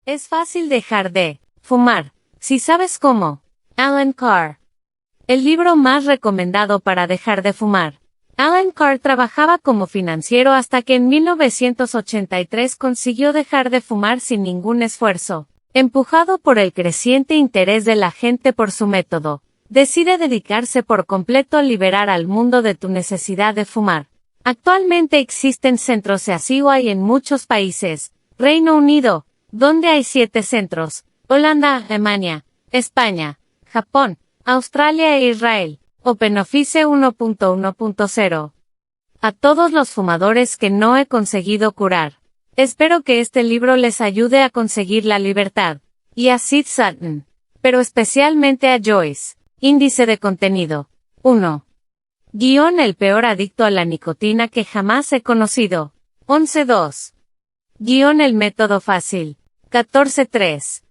Es fácil dejar de fumar, si sabes cómo. Alan Carr. El libro más recomendado para dejar de fumar. Alan Carr trabajaba como financiero hasta que en 1983 consiguió dejar de fumar sin ningún esfuerzo. Empujado por el creciente interés de la gente por su método, decide dedicarse por completo a liberar al mundo de tu necesidad de fumar. Actualmente existen centros así en muchos países. Reino Unido, donde hay 7 centros, Holanda, Alemania, España, Japón, Australia e Israel. OpenOffice 1.1.0. A todos los fumadores que no he conseguido curar. Espero que este libro les ayude a conseguir la libertad. Y a Sid Sutton. Pero especialmente a Joyce. Índice de contenido. 1. Guión el peor adicto a la nicotina que jamás he conocido. 11.2. Guión el método fácil. 14.3.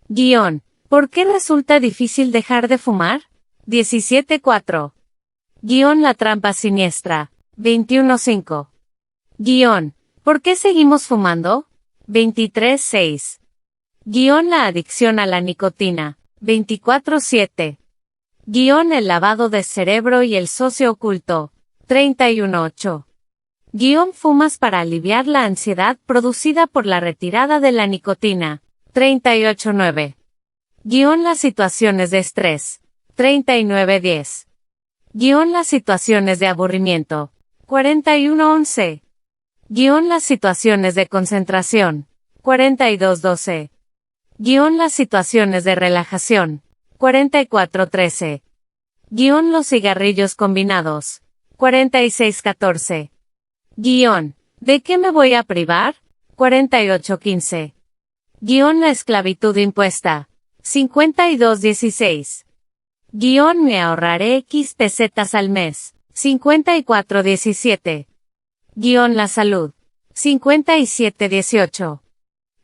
Guión, ¿por qué resulta difícil dejar de fumar? 17.4. Guión la trampa siniestra. 21.5. Guión, ¿por qué seguimos fumando? 23.6. Guión la adicción a la nicotina. 24.7. Guión el lavado de cerebro y el socio oculto. 31.8. Guión fumas para aliviar la ansiedad producida por la retirada de la nicotina. 38.9. Guión las situaciones de estrés. 39.10. Guión las situaciones de aburrimiento. 41.11. Guión las situaciones de concentración. 42.12. Guión las situaciones de relajación. 44.13. Guión los cigarrillos combinados. 46.14. Guión, ¿de qué me voy a privar? 48.15. Guión la esclavitud impuesta. 52.16. Guión me ahorraré X pesetas al mes. 54.17. Guión la salud. 57.18.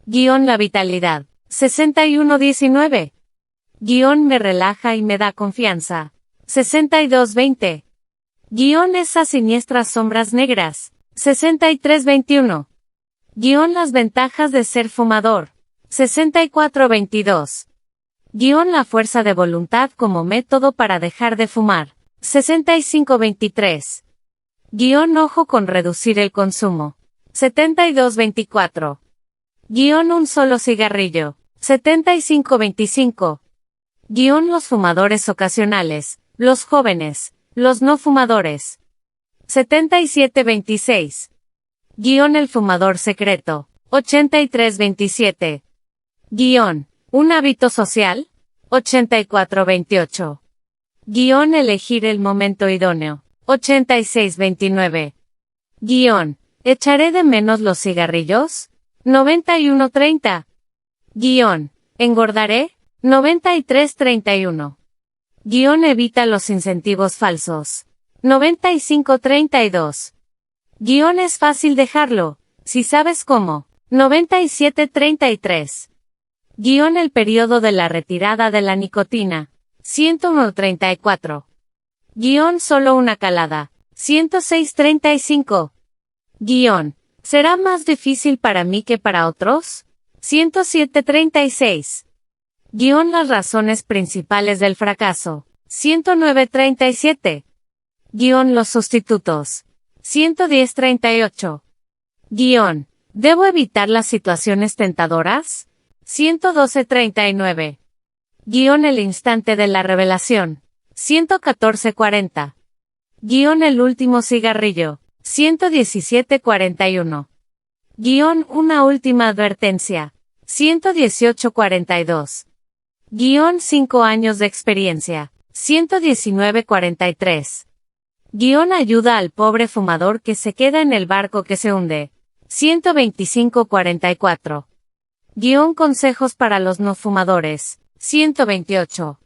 Guión la vitalidad. 61.19. Guión me relaja y me da confianza. 62.20. Guión esas siniestras sombras negras. 63.21. Guión las ventajas de ser fumador. 64.22. Guión la fuerza de voluntad como método para dejar de fumar. 65.23. Guión ojo con reducir el consumo. 72.24. Guión un solo cigarrillo. 75.25. Guión los fumadores ocasionales, los jóvenes, los no fumadores. 77.26. Guión el fumador secreto. 83.27. Guión, ¿un hábito social? 84.28. Guión elegir el momento idóneo. 86.29. Guión, ¿echaré de menos los cigarrillos? 91.30. Guión, ¿engordaré? 93.31. Guión evita los incentivos falsos. 95.32. Guión es fácil dejarlo, si sabes cómo. 97.33. Guión el periodo de la retirada de la nicotina. 101.34. Guión solo una calada. 106.35. Guión, ¿será más difícil para mí que para otros? 107.36. Guión las razones principales del fracaso. 109.37. Guión los sustitutos. 110.38. Guión, ¿debo evitar las situaciones tentadoras? 112.39. Guión el instante de la revelación. 114.40. Guión el último cigarrillo. 117.41. Guión una última advertencia. 118.42. Guión 5 años de experiencia. 119.43. Guión ayuda al pobre fumador que se queda en el barco que se hunde. 125.44. Guión consejos para los no fumadores. 128.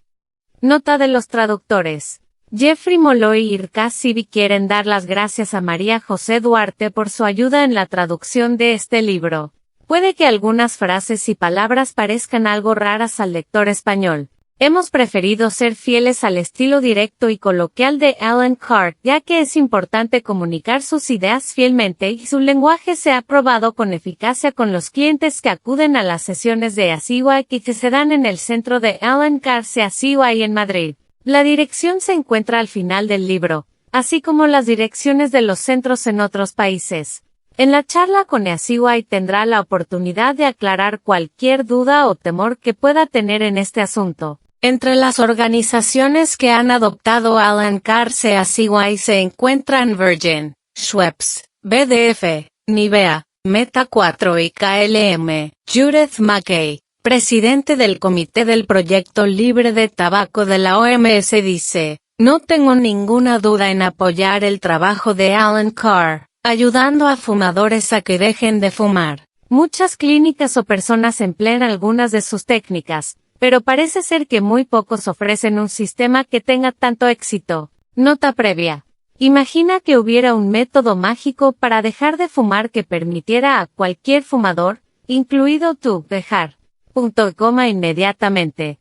Nota de los traductores. Jeffrey Molloy y Irka Sivi quieren dar las gracias a María José Duarte por su ayuda en la traducción de este libro. Puede que algunas frases y palabras parezcan algo raras al lector español. Hemos preferido ser fieles al estilo directo y coloquial de Alan Carr, ya que es importante comunicar sus ideas fielmente y su lenguaje se ha probado con eficacia con los clientes que acuden a las sesiones de ACY que se dan en el centro de Alan Carr ACY en Madrid. La dirección se encuentra al final del libro, así como las direcciones de los centros en otros países. En la charla con ACY tendrá la oportunidad de aclarar cualquier duda o temor que pueda tener en este asunto. Entre las organizaciones que han adoptado Alan Carr ACY se encuentran Virgin, Schweppes, BDF, Nivea, Meta 4 y KLM. Judith McKay, presidente del Comité del Proyecto Libre de Tabaco de la OMS dice, no tengo ninguna duda en apoyar el trabajo de Alan Carr, ayudando a fumadores a que dejen de fumar. Muchas clínicas o personas emplean algunas de sus técnicas, pero parece ser que muy pocos ofrecen un sistema que tenga tanto éxito. Nota previa. Imagina que hubiera un método mágico para dejar de fumar que permitiera a cualquier fumador, incluido tú, dejar. Inmediatamente.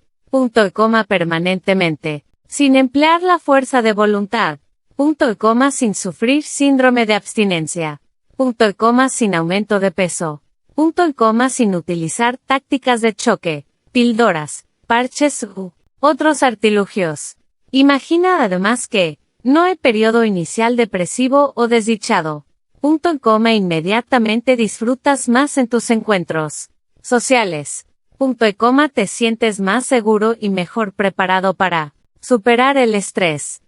Permanentemente. Sin emplear la fuerza de voluntad. Sin sufrir síndrome de abstinencia. Sin aumento de peso. Sin utilizar tácticas de choque, píldoras, parches u otros artilugios. Imagina además que, no hay periodo inicial depresivo o desdichado. Inmediatamente disfrutas más en tus encuentros sociales. Te sientes más seguro y mejor preparado para superar el estrés.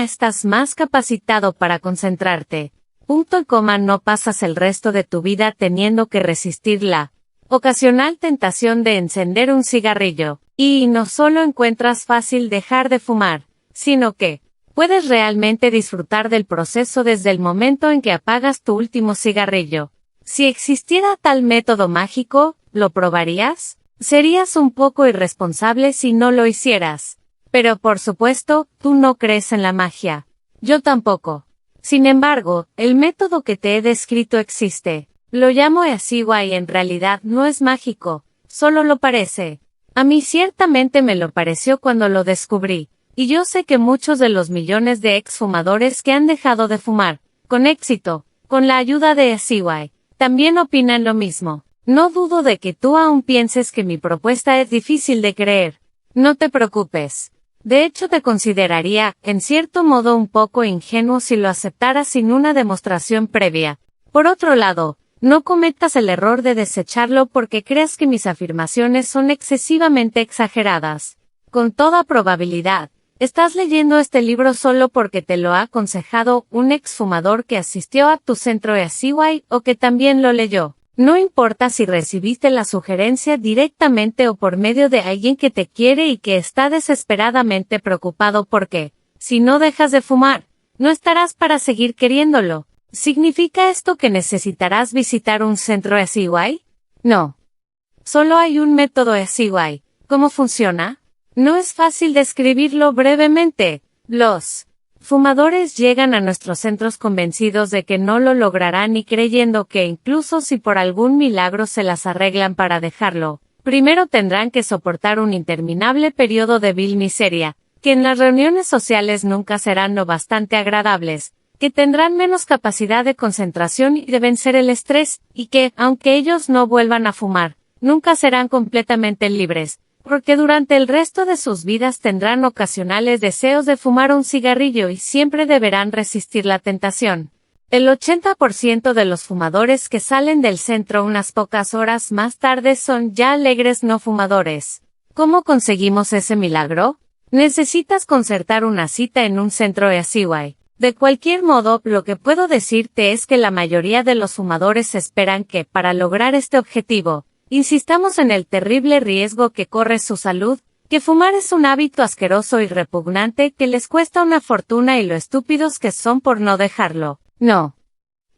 Estás más capacitado para concentrarte. No pasas el resto de tu vida teniendo que resistir la ocasional tentación de encender un cigarrillo. Y no solo encuentras fácil dejar de fumar, sino que puedes realmente disfrutar del proceso desde el momento en que apagas tu último cigarrillo. Si existiera tal método mágico, ¿lo probarías? Serías un poco irresponsable si no lo hicieras. Pero por supuesto, tú no crees en la magia. Yo tampoco. Sin embargo, el método que te he descrito existe. Lo llamo ACY y en realidad no es mágico, solo lo parece. A mí ciertamente me lo pareció cuando lo descubrí, y yo sé que muchos de los millones de exfumadores que han dejado de fumar, con éxito, con la ayuda de ACY, también opinan lo mismo. No dudo de que tú aún pienses que mi propuesta es difícil de creer. No te preocupes. De hecho te consideraría, en cierto modo un poco ingenuo si lo aceptaras sin una demostración previa. Por otro lado, no cometas el error de desecharlo porque creas que mis afirmaciones son excesivamente exageradas. Con toda probabilidad, estás leyendo este libro solo porque te lo ha aconsejado un exfumador que asistió a tu centro ACY o que también lo leyó. No importa si recibiste la sugerencia directamente o por medio de alguien que te quiere y que está desesperadamente preocupado porque, si no dejas de fumar, no estarás para seguir queriéndolo. ¿Significa esto que necesitarás visitar un centro ACY? No. Solo hay un método ACY. ¿Cómo funciona? No es fácil describirlo brevemente. Los fumadores llegan a nuestros centros convencidos de que no lo lograrán y creyendo que incluso si por algún milagro se las arreglan para dejarlo, primero tendrán que soportar un interminable periodo de vil miseria, que en las reuniones sociales nunca serán lo bastante agradables, que tendrán menos capacidad de concentración y de vencer el estrés, y que, aunque ellos no vuelvan a fumar, nunca serán completamente libres, porque durante el resto de sus vidas tendrán ocasionales deseos de fumar un cigarrillo y siempre deberán resistir la tentación. El 80% de los fumadores que salen del centro unas pocas horas más tarde son ya alegres no fumadores. ¿Cómo conseguimos ese milagro? Necesitas concertar una cita en un centro ACY. De cualquier modo, lo que puedo decirte es que la mayoría de los fumadores esperan que, para lograr este objetivo, insistamos en el terrible riesgo que corre su salud, que fumar es un hábito asqueroso y repugnante que les cuesta una fortuna y lo estúpidos que son por no dejarlo. No.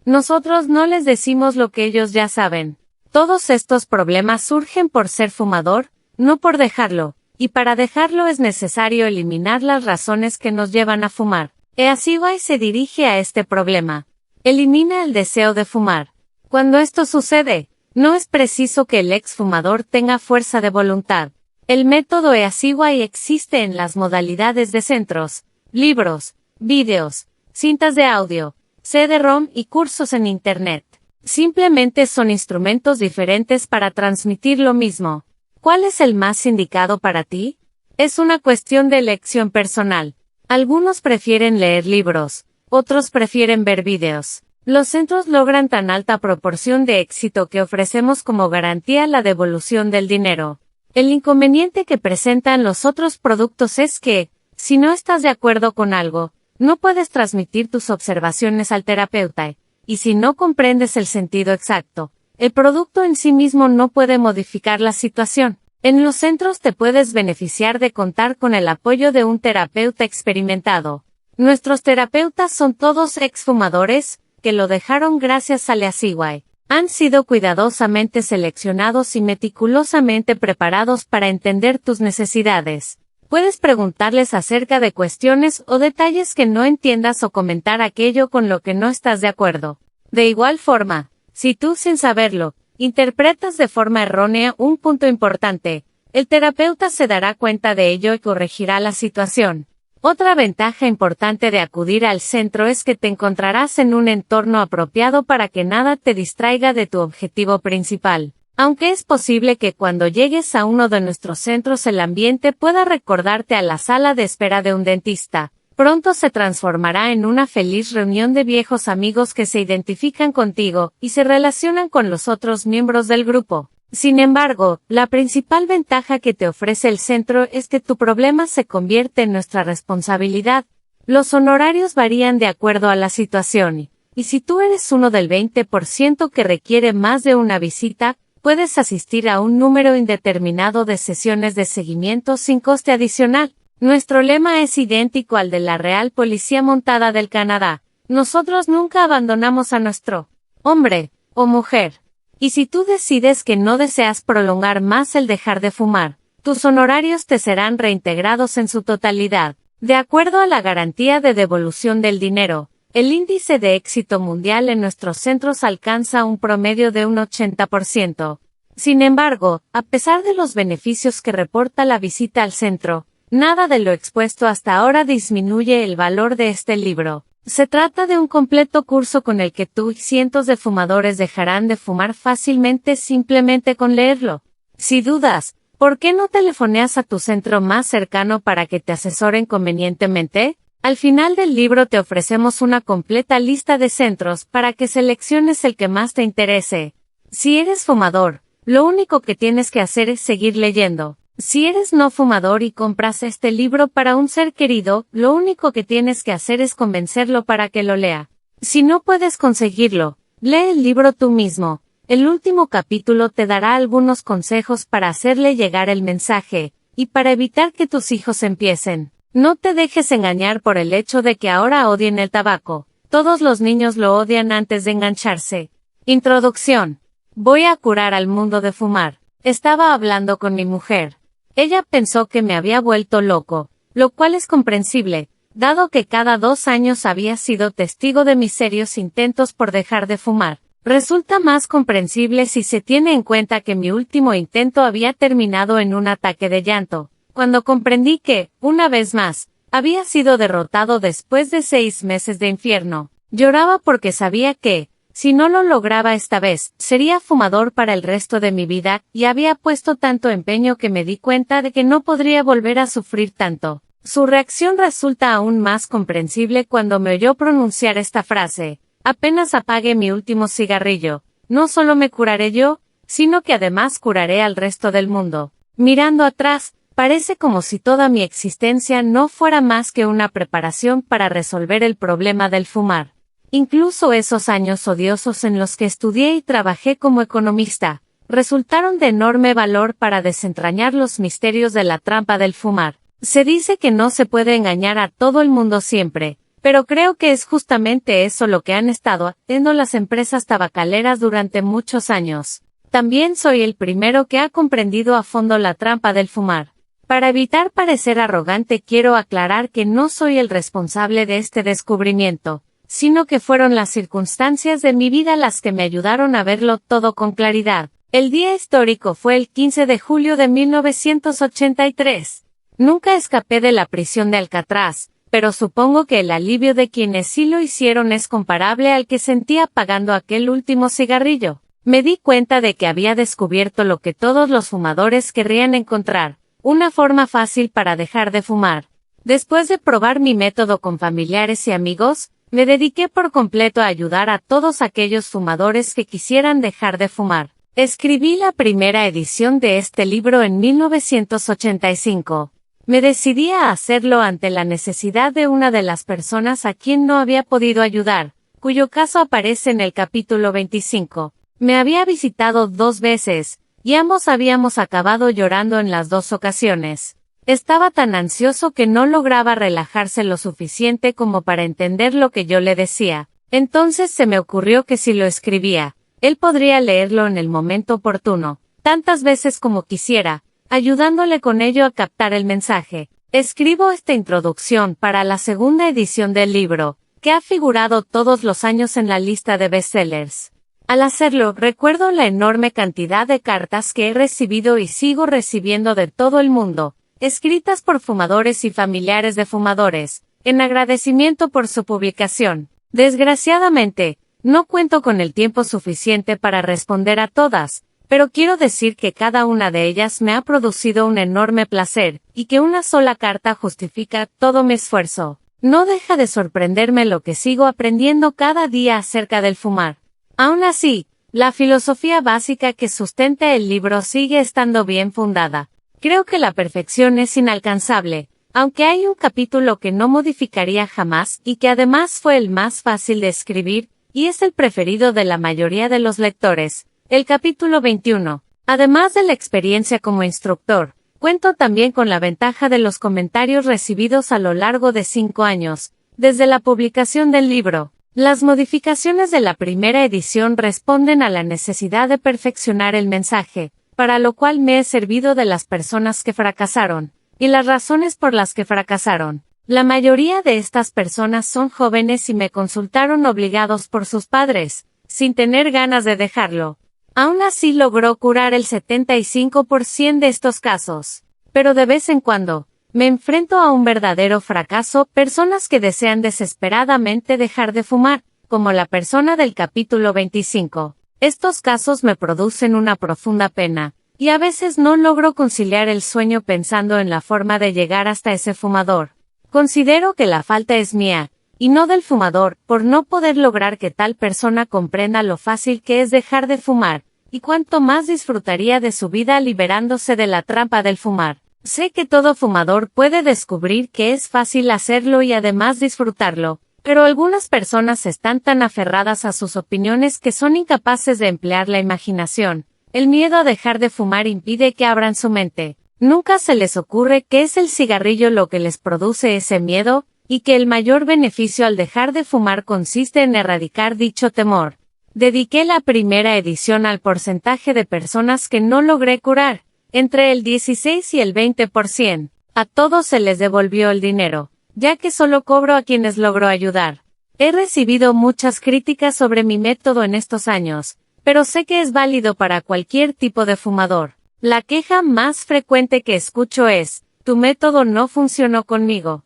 Nosotros no les decimos lo que ellos ya saben. Todos estos problemas surgen por ser fumador, no por dejarlo, y para dejarlo es necesario eliminar las razones que nos llevan a fumar. ACY se dirige a este problema. Elimina el deseo de fumar. Cuando esto sucede, no es preciso que el exfumador tenga fuerza de voluntad. El método Easyway existe en las modalidades de centros, libros, vídeos, cintas de audio, CD-ROM y cursos en Internet. Simplemente son instrumentos diferentes para transmitir lo mismo. ¿Cuál es el más indicado para ti? Es una cuestión de elección personal. Algunos prefieren leer libros, otros prefieren ver vídeos. Los centros logran tan alta proporción de éxito que ofrecemos como garantía la devolución del dinero. El inconveniente que presentan los otros productos es que, si no estás de acuerdo con algo, no puedes transmitir tus observaciones al terapeuta, y si no comprendes el sentido exacto, el producto en sí mismo no puede modificar la situación. En los centros te puedes beneficiar de contar con el apoyo de un terapeuta experimentado. Nuestros terapeutas son todos exfumadores, que lo dejaron gracias a Easyway. Han sido cuidadosamente seleccionados y meticulosamente preparados para entender tus necesidades. Puedes preguntarles acerca de cuestiones o detalles que no entiendas o comentar aquello con lo que no estás de acuerdo. De igual forma, si tú, sin saberlo, interpretas de forma errónea un punto importante, el terapeuta se dará cuenta de ello y corregirá la situación. Otra ventaja importante de acudir al centro es que te encontrarás en un entorno apropiado para que nada te distraiga de tu objetivo principal. Aunque es posible que cuando llegues a uno de nuestros centros el ambiente pueda recordarte a la sala de espera de un dentista, pronto se transformará en una feliz reunión de viejos amigos que se identifican contigo y se relacionan con los otros miembros del grupo. Sin embargo, la principal ventaja que te ofrece el centro es que tu problema se convierte en nuestra responsabilidad. Los honorarios varían de acuerdo a la situación, y si tú eres uno del 20% que requiere más de una visita, puedes asistir a un número indeterminado de sesiones de seguimiento sin coste adicional. Nuestro lema es idéntico al de la Real Policía Montada del Canadá. Nosotros nunca abandonamos a nuestro hombre o mujer. Y si tú decides que no deseas prolongar más el dejar de fumar, tus honorarios te serán reintegrados en su totalidad. De acuerdo a la garantía de devolución del dinero, el índice de éxito mundial en nuestros centros alcanza un promedio de un 80%. Sin embargo, a pesar de los beneficios que reporta la visita al centro, nada de lo expuesto hasta ahora disminuye el valor de este libro. Se trata de un completo curso con el que tú y cientos de fumadores dejarán de fumar fácilmente simplemente con leerlo. Si dudas, ¿por qué no telefoneas a tu centro más cercano para que te asesoren convenientemente? Al final del libro te ofrecemos una completa lista de centros para que selecciones el que más te interese. Si eres fumador, lo único que tienes que hacer es seguir leyendo. Si eres no fumador y compras este libro para un ser querido, lo único que tienes que hacer es convencerlo para que lo lea. Si no puedes conseguirlo, lee el libro tú mismo. El último capítulo te dará algunos consejos para hacerle llegar el mensaje, y para evitar que tus hijos empiecen. No te dejes engañar por el hecho de que ahora odien el tabaco. Todos los niños lo odian antes de engancharse. Introducción. Voy a curar al mundo de fumar. Estaba hablando con mi mujer. Ella pensó que me había vuelto loco, lo cual es comprensible, dado que cada 2 años había sido testigo de mis serios intentos por dejar de fumar. Resulta más comprensible si se tiene en cuenta que mi último intento había terminado en un ataque de llanto, cuando comprendí que, una vez más, había sido derrotado después de 6 meses de infierno. Lloraba porque sabía que, si no lo lograba esta vez, sería fumador para el resto de mi vida, y había puesto tanto empeño que me di cuenta de que no podría volver a sufrir tanto. Su reacción resulta aún más comprensible cuando me oyó pronunciar esta frase: apenas apague mi último cigarrillo, no solo me curaré yo, sino que además curaré al resto del mundo. Mirando atrás, parece como si toda mi existencia no fuera más que una preparación para resolver el problema del fumar. Incluso esos años odiosos en los que estudié y trabajé como economista, resultaron de enorme valor para desentrañar los misterios de la trampa del fumar. Se dice que no se puede engañar a todo el mundo siempre, pero creo que es justamente eso lo que han estado haciendo las empresas tabacaleras durante muchos años. También soy el primero que ha comprendido a fondo la trampa del fumar. Para evitar parecer arrogante quiero aclarar que no soy el responsable de este descubrimiento, sino que fueron las circunstancias de mi vida las que me ayudaron a verlo todo con claridad. El día histórico fue el 15 de julio de 1983. Nunca escapé de la prisión de Alcatraz, pero supongo que el alivio de quienes sí lo hicieron es comparable al que sentí apagando aquel último cigarrillo. Me di cuenta de que había descubierto lo que todos los fumadores querrían encontrar, una forma fácil para dejar de fumar. Después de probar mi método con familiares y amigos, me dediqué por completo a ayudar a todos aquellos fumadores que quisieran dejar de fumar. Escribí la primera edición de este libro en 1985. Me decidí a hacerlo ante la necesidad de una de las personas a quien no había podido ayudar, cuyo caso aparece en el capítulo 25. Me había visitado 2 veces, y ambos habíamos acabado llorando en las 2 ocasiones. Estaba tan ansioso que no lograba relajarse lo suficiente como para entender lo que yo le decía. Entonces se me ocurrió que si lo escribía, él podría leerlo en el momento oportuno, tantas veces como quisiera, ayudándole con ello a captar el mensaje. Escribo esta introducción para la segunda edición del libro, que ha figurado todos los años en la lista de bestsellers. Al hacerlo, recuerdo la enorme cantidad de cartas que he recibido y sigo recibiendo de todo el mundo, escritas por fumadores y familiares de fumadores, en agradecimiento por su publicación. Desgraciadamente, no cuento con el tiempo suficiente para responder a todas, pero quiero decir que cada una de ellas me ha producido un enorme placer, y que una sola carta justifica todo mi esfuerzo. No deja de sorprenderme lo que sigo aprendiendo cada día acerca del fumar. Aún así, la filosofía básica que sustenta el libro sigue estando bien fundada. Creo que la perfección es inalcanzable, aunque hay un capítulo que no modificaría jamás y que además fue el más fácil de escribir, y es el preferido de la mayoría de los lectores, el capítulo 21. Además de la experiencia como instructor, cuento también con la ventaja de los comentarios recibidos a lo largo de 5 años, desde la publicación del libro. Las modificaciones de la primera edición responden a la necesidad de perfeccionar el mensaje, para lo cual me he servido de las personas que fracasaron, y las razones por las que fracasaron. La mayoría de estas personas son jóvenes y me consultaron obligados por sus padres, sin tener ganas de dejarlo. Aún así logró curar el 75% de estos casos. Pero de vez en cuando, me enfrento a un verdadero fracaso, personas que desean desesperadamente dejar de fumar, como la persona del capítulo 25. Estos casos me producen una profunda pena, y a veces no logro conciliar el sueño pensando en la forma de llegar hasta ese fumador. Considero que la falta es mía, y no del fumador, por no poder lograr que tal persona comprenda lo fácil que es dejar de fumar, y cuánto más disfrutaría de su vida liberándose de la trampa del fumar. Sé que todo fumador puede descubrir que es fácil hacerlo y además disfrutarlo, pero algunas personas están tan aferradas a sus opiniones que son incapaces de emplear la imaginación. El miedo a dejar de fumar impide que abran su mente. Nunca se les ocurre que es el cigarrillo lo que les produce ese miedo, y que el mayor beneficio al dejar de fumar consiste en erradicar dicho temor. Dediqué la primera edición al porcentaje de personas que no logré curar, entre el 16 y el 20%. A todos se les devolvió el dinero, ya que solo cobro a quienes logro ayudar. He recibido muchas críticas sobre mi método en estos años, pero sé que es válido para cualquier tipo de fumador. La queja más frecuente que escucho es, tu método no funcionó conmigo.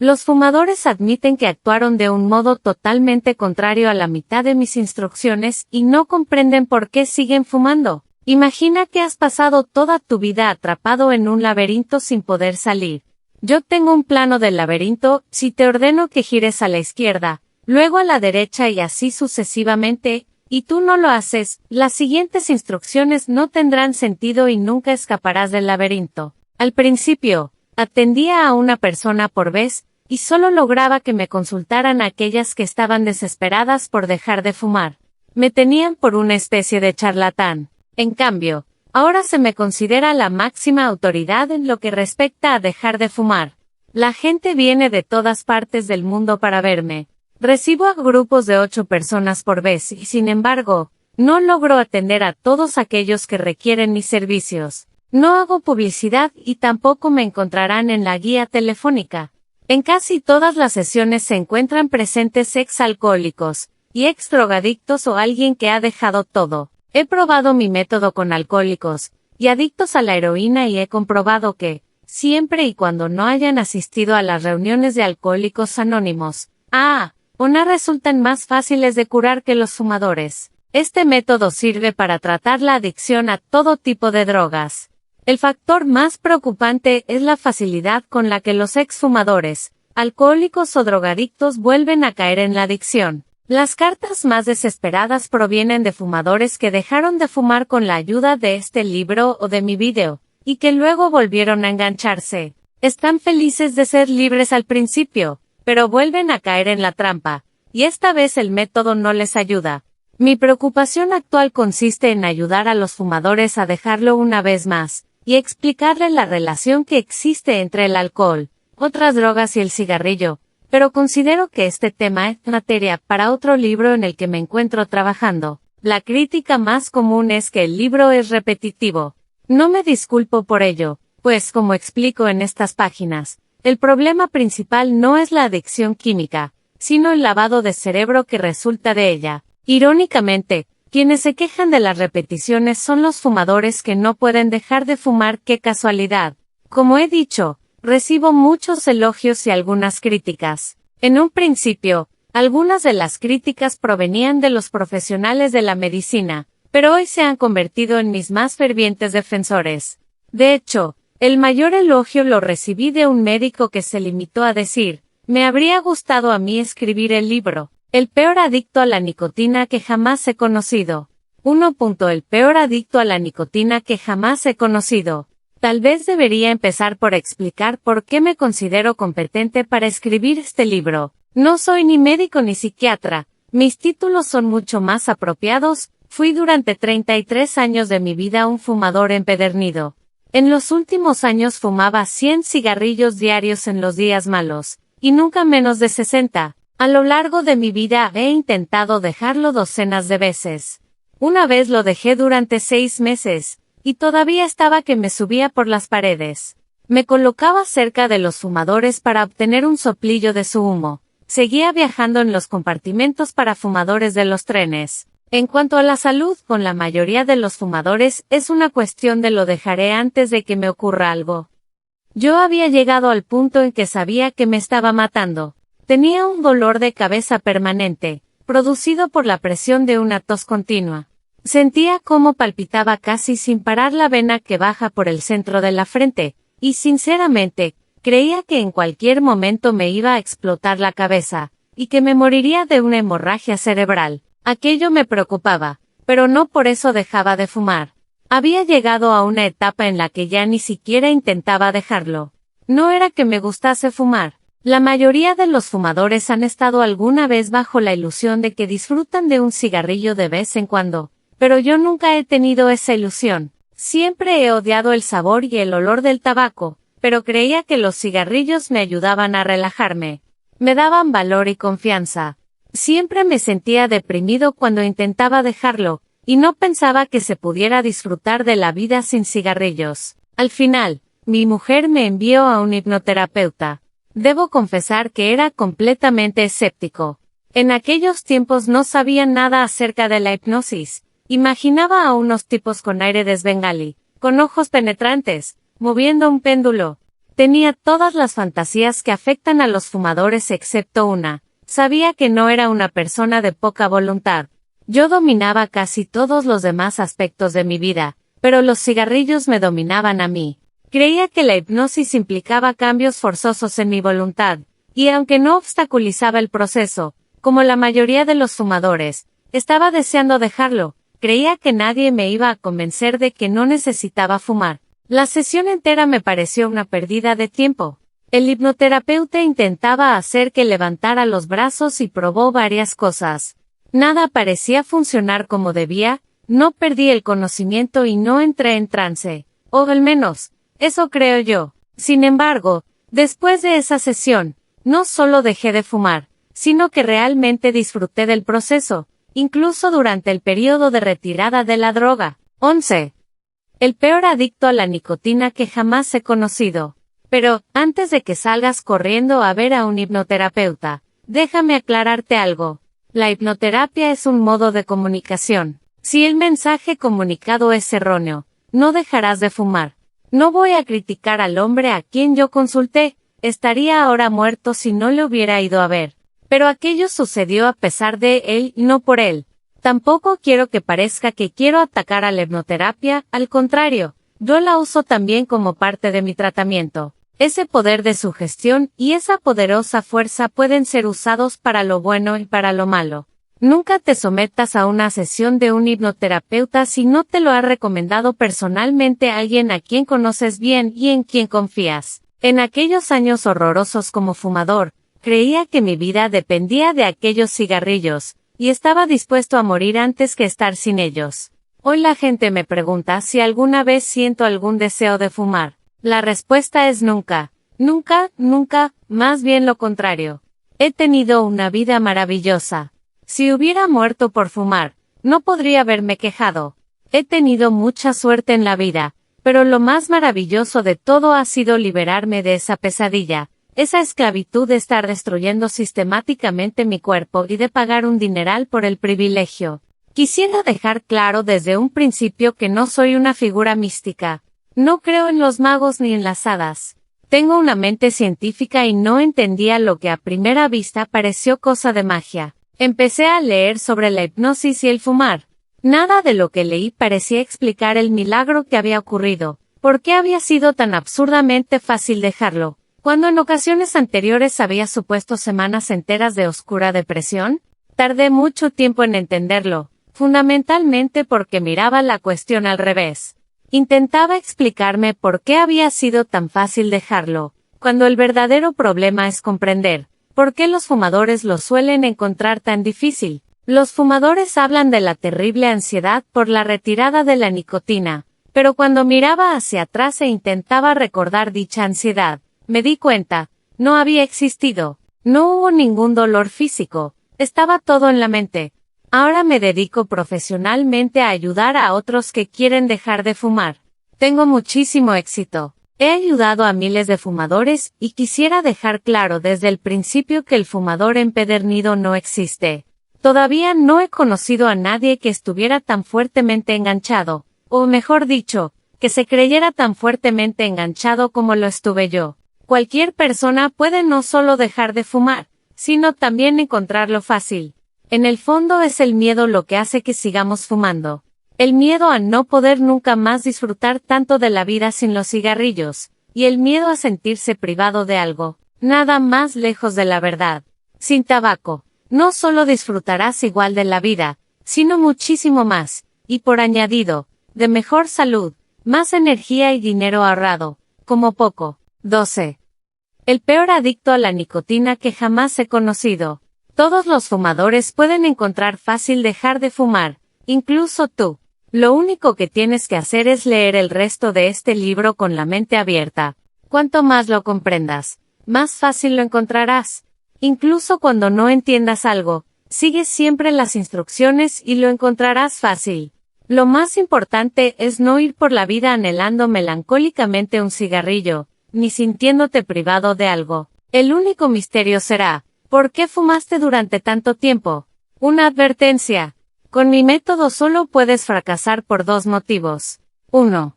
Los fumadores admiten que actuaron de un modo totalmente contrario a la mitad de mis instrucciones y no comprenden por qué siguen fumando. Imagina que has pasado toda tu vida atrapado en un laberinto sin poder salir. Yo tengo un plano del laberinto, si te ordeno que gires a la izquierda, luego a la derecha y así sucesivamente, y tú no lo haces, las siguientes instrucciones no tendrán sentido y nunca escaparás del laberinto. Al principio, atendía a una persona por vez, y solo lograba que me consultaran aquellas que estaban desesperadas por dejar de fumar. Me tenían por una especie de charlatán. En cambio, ahora se me considera la máxima autoridad en lo que respecta a dejar de fumar. La gente viene de todas partes del mundo para verme. Recibo a grupos de 8 personas por vez y sin embargo, no logro atender a todos aquellos que requieren mis servicios. No hago publicidad y tampoco me encontrarán en la guía telefónica. En casi todas las sesiones se encuentran presentes ex-alcohólicos, y ex-drogadictos o alguien que ha dejado todo. He probado mi método con alcohólicos y adictos a la heroína y he comprobado que, siempre y cuando no hayan asistido a las reuniones de Alcohólicos Anónimos, unas resultan más fáciles de curar que los fumadores. Este método sirve para tratar la adicción a todo tipo de drogas. El factor más preocupante es la facilidad con la que los exfumadores, alcohólicos o drogadictos vuelven a caer en la adicción. Las cartas más desesperadas provienen de fumadores que dejaron de fumar con la ayuda de este libro o de mi video, y que luego volvieron a engancharse. Están felices de ser libres al principio, pero vuelven a caer en la trampa, y esta vez el método no les ayuda. Mi preocupación actual consiste en ayudar a los fumadores a dejarlo una vez más, y explicarles la relación que existe entre el alcohol, otras drogas y el cigarrillo, pero considero que este tema es materia para otro libro en el que me encuentro trabajando. La crítica más común es que el libro es repetitivo. No me disculpo por ello, pues como explico en estas páginas, el problema principal no es la adicción química, sino el lavado de cerebro que resulta de ella. Irónicamente, quienes se quejan de las repeticiones son los fumadores que no pueden dejar de fumar. ¡Qué casualidad! Como he dicho, recibo muchos elogios y algunas críticas. En un principio, algunas de las críticas provenían de los profesionales de la medicina, pero hoy se han convertido en mis más fervientes defensores. De hecho, el mayor elogio lo recibí de un médico que se limitó a decir, me habría gustado a mí escribir el libro, El peor adicto a la nicotina que jamás he conocido. 1. El peor adicto a la nicotina que jamás he conocido. Tal vez debería empezar por explicar por qué me considero competente para escribir este libro. No soy ni médico ni psiquiatra, mis títulos son mucho más apropiados. Fui durante 33 años de mi vida un fumador empedernido. En los últimos años fumaba 100 cigarrillos diarios en los días malos, y nunca menos de 60. A lo largo de mi vida he intentado dejarlo docenas de veces. Una vez lo dejé durante 6 meses, y todavía estaba que me subía por las paredes. Me colocaba cerca de los fumadores para obtener un soplillo de su humo. Seguía viajando en los compartimentos para fumadores de los trenes. En cuanto a la salud, con la mayoría de los fumadores, es una cuestión de lo dejaré antes de que me ocurra algo. Yo había llegado al punto en que sabía que me estaba matando. Tenía un dolor de cabeza permanente, producido por la presión de una tos continua. Sentía cómo palpitaba casi sin parar la vena que baja por el centro de la frente, y sinceramente, creía que en cualquier momento me iba a explotar la cabeza, y que me moriría de una hemorragia cerebral. Aquello me preocupaba, pero no por eso dejaba de fumar. Había llegado a una etapa en la que ya ni siquiera intentaba dejarlo. No era que me gustase fumar. La mayoría de los fumadores han estado alguna vez bajo la ilusión de que disfrutan de un cigarrillo de vez en cuando, pero yo nunca he tenido esa ilusión. Siempre he odiado el sabor y el olor del tabaco, pero creía que los cigarrillos me ayudaban a relajarme. Me daban valor y confianza. Siempre me sentía deprimido cuando intentaba dejarlo, y no pensaba que se pudiera disfrutar de la vida sin cigarrillos. Al final, mi mujer me envió a un hipnoterapeuta. Debo confesar que era completamente escéptico. En aquellos tiempos no sabía nada acerca de la hipnosis. Imaginaba a unos tipos con aire de Svengali, con ojos penetrantes, moviendo un péndulo. Tenía todas las fantasías que afectan a los fumadores excepto una. Sabía que no era una persona de poca voluntad. Yo dominaba casi todos los demás aspectos de mi vida, pero los cigarrillos me dominaban a mí. Creía que la hipnosis implicaba cambios forzosos en mi voluntad, y aunque no obstaculizaba el proceso, como la mayoría de los fumadores, estaba deseando dejarlo. Creía que nadie me iba a convencer de que no necesitaba fumar. La sesión entera me pareció una pérdida de tiempo. El hipnoterapeuta intentaba hacer que levantara los brazos y probó varias cosas. Nada parecía funcionar como debía, no perdí el conocimiento y no entré en trance, o al menos, eso creo yo. Sin embargo, después de esa sesión, no solo dejé de fumar, sino que realmente disfruté del proceso, incluso durante el periodo de retirada de la droga. 11. El peor adicto a la nicotina que jamás he conocido. Pero, antes de que salgas corriendo a ver a un hipnoterapeuta, déjame aclararte algo. La hipnoterapia es un modo de comunicación. Si el mensaje comunicado es erróneo, no dejarás de fumar. No voy a criticar al hombre a quien yo consulté, estaría ahora muerto si no le hubiera ido a ver. Pero aquello sucedió a pesar de él, no por él. Tampoco quiero que parezca que quiero atacar a la hipnoterapia, al contrario, yo la uso también como parte de mi tratamiento. Ese poder de sugestión y esa poderosa fuerza pueden ser usados para lo bueno y para lo malo. Nunca te sometas a una sesión de un hipnoterapeuta si no te lo ha recomendado personalmente alguien a quien conoces bien y en quien confías. En aquellos años horrorosos como fumador, creía que mi vida dependía de aquellos cigarrillos, y estaba dispuesto a morir antes que estar sin ellos. Hoy la gente me pregunta si alguna vez siento algún deseo de fumar. La respuesta es nunca. Nunca, nunca, más bien lo contrario. He tenido una vida maravillosa. Si hubiera muerto por fumar, no podría haberme quejado. He tenido mucha suerte en la vida, pero lo más maravilloso de todo ha sido liberarme de esa pesadilla, esa esclavitud de estar destruyendo sistemáticamente mi cuerpo y de pagar un dineral por el privilegio. Quisiera dejar claro desde un principio que no soy una figura mística. No creo en los magos ni en las hadas. Tengo una mente científica y no entendía lo que a primera vista pareció cosa de magia. Empecé a leer sobre la hipnosis y el fumar. Nada de lo que leí parecía explicar el milagro que había ocurrido. ¿Por qué había sido tan absurdamente fácil dejarlo, cuando en ocasiones anteriores había supuesto semanas enteras de oscura depresión? Tardé mucho tiempo en entenderlo, fundamentalmente porque miraba la cuestión al revés. Intentaba explicarme por qué había sido tan fácil dejarlo, cuando el verdadero problema es comprender por qué los fumadores lo suelen encontrar tan difícil. Los fumadores hablan de la terrible ansiedad por la retirada de la nicotina, pero cuando miraba hacia atrás e intentaba recordar dicha ansiedad, me di cuenta, no había existido, no hubo ningún dolor físico, estaba todo en la mente. Ahora me dedico profesionalmente a ayudar a otros que quieren dejar de fumar. Tengo muchísimo éxito. He ayudado a miles de fumadores y quisiera dejar claro desde el principio que el fumador empedernido no existe. Todavía no he conocido a nadie que estuviera tan fuertemente enganchado, o mejor dicho, que se creyera tan fuertemente enganchado como lo estuve yo. Cualquier persona puede no solo dejar de fumar, sino también encontrarlo fácil. En el fondo es el miedo lo que hace que sigamos fumando. El miedo a no poder nunca más disfrutar tanto de la vida sin los cigarrillos, y el miedo a sentirse privado de algo, nada más lejos de la verdad. Sin tabaco, no solo disfrutarás igual de la vida, sino muchísimo más, y por añadido, de mejor salud, más energía y dinero ahorrado, como poco. 12. El peor adicto a la nicotina que jamás he conocido. Todos los fumadores pueden encontrar fácil dejar de fumar, incluso tú. Lo único que tienes que hacer es leer el resto de este libro con la mente abierta. Cuanto más lo comprendas, más fácil lo encontrarás. Incluso cuando no entiendas algo, sigue siempre las instrucciones y lo encontrarás fácil. Lo más importante es no ir por la vida anhelando melancólicamente un cigarrillo, ni sintiéndote privado de algo. El único misterio será, ¿por qué fumaste durante tanto tiempo? Una advertencia. Con mi método solo puedes fracasar por dos motivos. 1.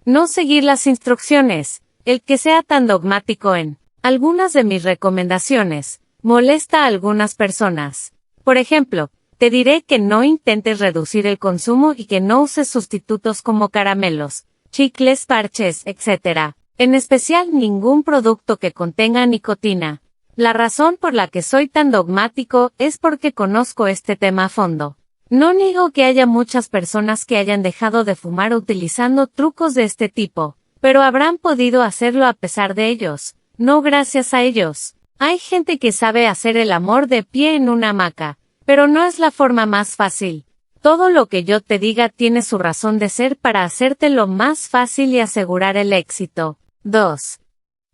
No seguir las instrucciones. El que sea tan dogmático en algunas de mis recomendaciones molesta a algunas personas. Por ejemplo, te diré que no intentes reducir el consumo y que no uses sustitutos como caramelos, chicles, parches, etc. En especial ningún producto que contenga nicotina. La razón por la que soy tan dogmático es porque conozco este tema a fondo. No niego que haya muchas personas que hayan dejado de fumar utilizando trucos de este tipo, pero habrán podido hacerlo a pesar de ellos, no gracias a ellos. Hay gente que sabe hacer el amor de pie en una hamaca, pero no es la forma más fácil. Todo lo que yo te diga tiene su razón de ser para hacértelo más fácil y asegurar el éxito. 2.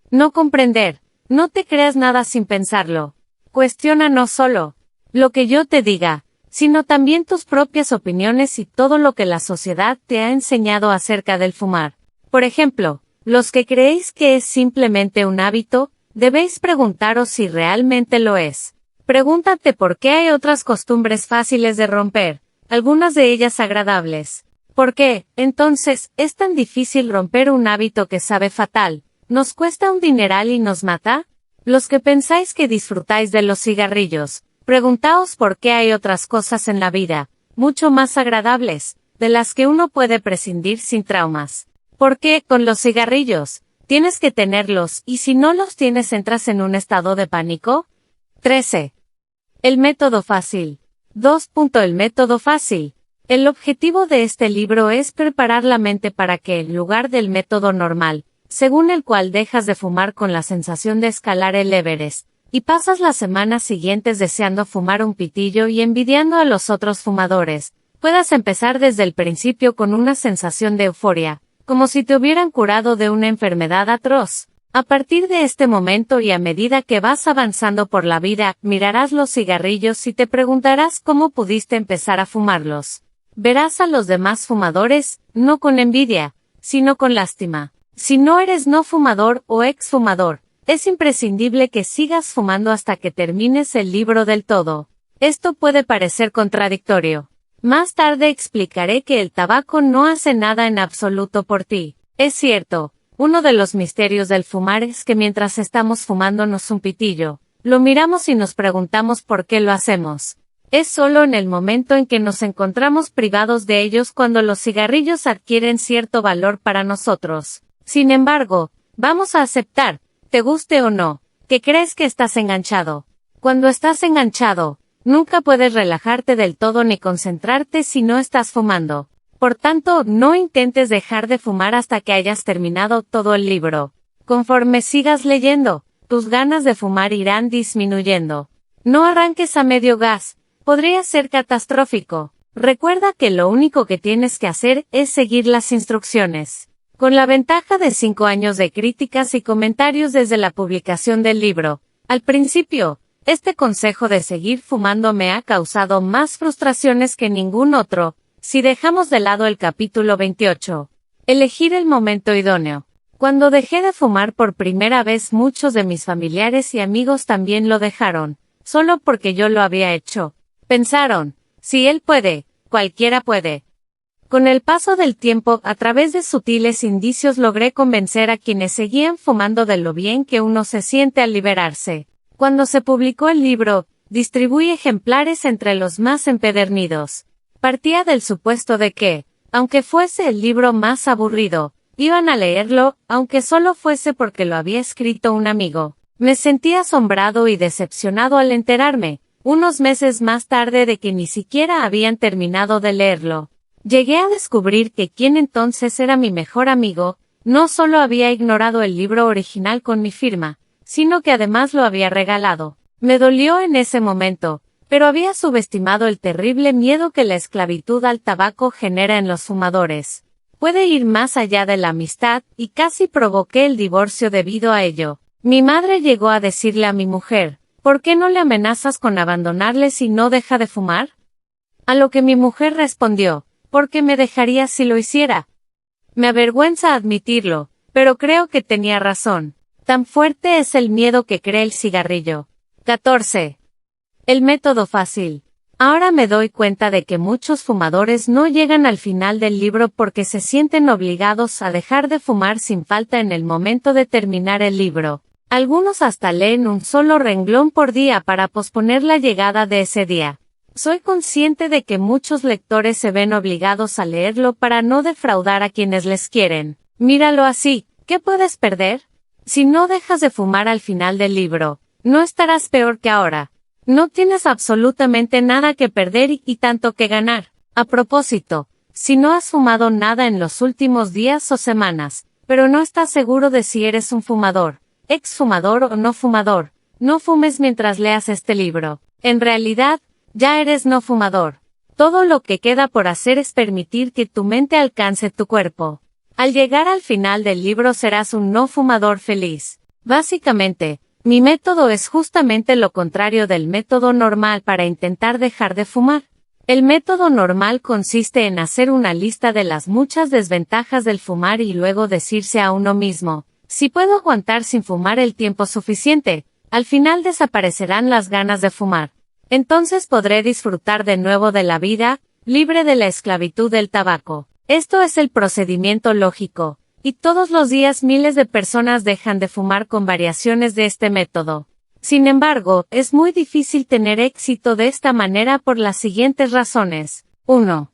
No comprender. No te creas nada sin pensarlo. Cuestiona no solo lo que yo te diga, sino también tus propias opiniones y todo lo que la sociedad te ha enseñado acerca del fumar. Por ejemplo, los que creéis que es simplemente un hábito, debéis preguntaros si realmente lo es. Pregúntate por qué hay otras costumbres fáciles de romper, algunas de ellas agradables. ¿Por qué, entonces, es tan difícil romper un hábito que sabe fatal? ¿Nos cuesta un dineral y nos mata? Los que pensáis que disfrutáis de los cigarrillos, preguntaos por qué hay otras cosas en la vida, mucho más agradables, de las que uno puede prescindir sin traumas. ¿Por qué, con los cigarrillos, tienes que tenerlos y si no los tienes entras en un estado de pánico? 13. El método fácil. 2. El método fácil. El objetivo de este libro es preparar la mente para que, en lugar del método normal, según el cual dejas de fumar con la sensación de escalar el Everest, y pasas las semanas siguientes deseando fumar un pitillo y envidiando a los otros fumadores, puedas empezar desde el principio con una sensación de euforia, como si te hubieran curado de una enfermedad atroz. A partir de este momento y a medida que vas avanzando por la vida, mirarás los cigarrillos y te preguntarás cómo pudiste empezar a fumarlos. Verás a los demás fumadores, no con envidia, sino con lástima. Si no eres no fumador o ex-fumador, es imprescindible que sigas fumando hasta que termines el libro del todo. Esto puede parecer contradictorio. Más tarde explicaré que el tabaco no hace nada en absoluto por ti. Es cierto, uno de los misterios del fumar es que mientras estamos fumándonos un pitillo, lo miramos y nos preguntamos por qué lo hacemos. Es solo en el momento en que nos encontramos privados de ellos cuando los cigarrillos adquieren cierto valor para nosotros. Sin embargo, vamos a aceptar, te guste o no, que crees que estás enganchado. Cuando estás enganchado, nunca puedes relajarte del todo ni concentrarte si no estás fumando. Por tanto, no intentes dejar de fumar hasta que hayas terminado todo el libro. Conforme sigas leyendo, tus ganas de fumar irán disminuyendo. No arranques a medio gas, podría ser catastrófico. Recuerda que lo único que tienes que hacer es seguir las instrucciones. Con la ventaja de 5 años de críticas y comentarios desde la publicación del libro, al principio, este consejo de seguir fumando me ha causado más frustraciones que ningún otro, si dejamos de lado el capítulo 28. Elegir el momento idóneo. Cuando dejé de fumar por primera vez muchos de mis familiares y amigos también lo dejaron, solo porque yo lo había hecho. Pensaron, si él puede, cualquiera puede. Con el paso del tiempo, a través de sutiles indicios logré convencer a quienes seguían fumando de lo bien que uno se siente al liberarse. Cuando se publicó el libro, distribuí ejemplares entre los más empedernidos. Partía del supuesto de que, aunque fuese el libro más aburrido, iban a leerlo, aunque solo fuese porque lo había escrito un amigo. Me sentí asombrado y decepcionado al enterarme, unos meses más tarde, de que ni siquiera habían terminado de leerlo. Llegué a descubrir que quien entonces era mi mejor amigo, no solo había ignorado el libro original con mi firma, sino que además lo había regalado. Me dolió en ese momento, pero había subestimado el terrible miedo que la esclavitud al tabaco genera en los fumadores. Puede ir más allá de la amistad, y casi provoqué el divorcio debido a ello. Mi madre llegó a decirle a mi mujer, ¿por qué no le amenazas con abandonarle si no deja de fumar? A lo que mi mujer respondió, ¿por qué me dejaría si lo hiciera? Me avergüenza admitirlo, pero creo que tenía razón. Tan fuerte es el miedo que crea el cigarrillo. 14. El método fácil. Ahora me doy cuenta de que muchos fumadores no llegan al final del libro porque se sienten obligados a dejar de fumar sin falta en el momento de terminar el libro. Algunos hasta leen un solo renglón por día para posponer la llegada de ese día. Soy consciente de que muchos lectores se ven obligados a leerlo para no defraudar a quienes les quieren. Míralo así, ¿qué puedes perder? Si no dejas de fumar al final del libro, no estarás peor que ahora. No tienes absolutamente nada que perder y tanto que ganar. A propósito, si no has fumado nada en los últimos días o semanas, pero no estás seguro de si eres un fumador, ex-fumador o no fumador, no fumes mientras leas este libro. En realidad, ya eres no fumador. Todo lo que queda por hacer es permitir que tu mente alcance tu cuerpo. Al llegar al final del libro serás un no fumador feliz. Básicamente, mi método es justamente lo contrario del método normal para intentar dejar de fumar. El método normal consiste en hacer una lista de las muchas desventajas del fumar y luego decirse a uno mismo, si puedo aguantar sin fumar el tiempo suficiente, al final desaparecerán las ganas de fumar. Entonces podré disfrutar de nuevo de la vida, libre de la esclavitud del tabaco. Esto es el procedimiento lógico, y todos los días miles de personas dejan de fumar con variaciones de este método. Sin embargo, es muy difícil tener éxito de esta manera por las siguientes razones. 1.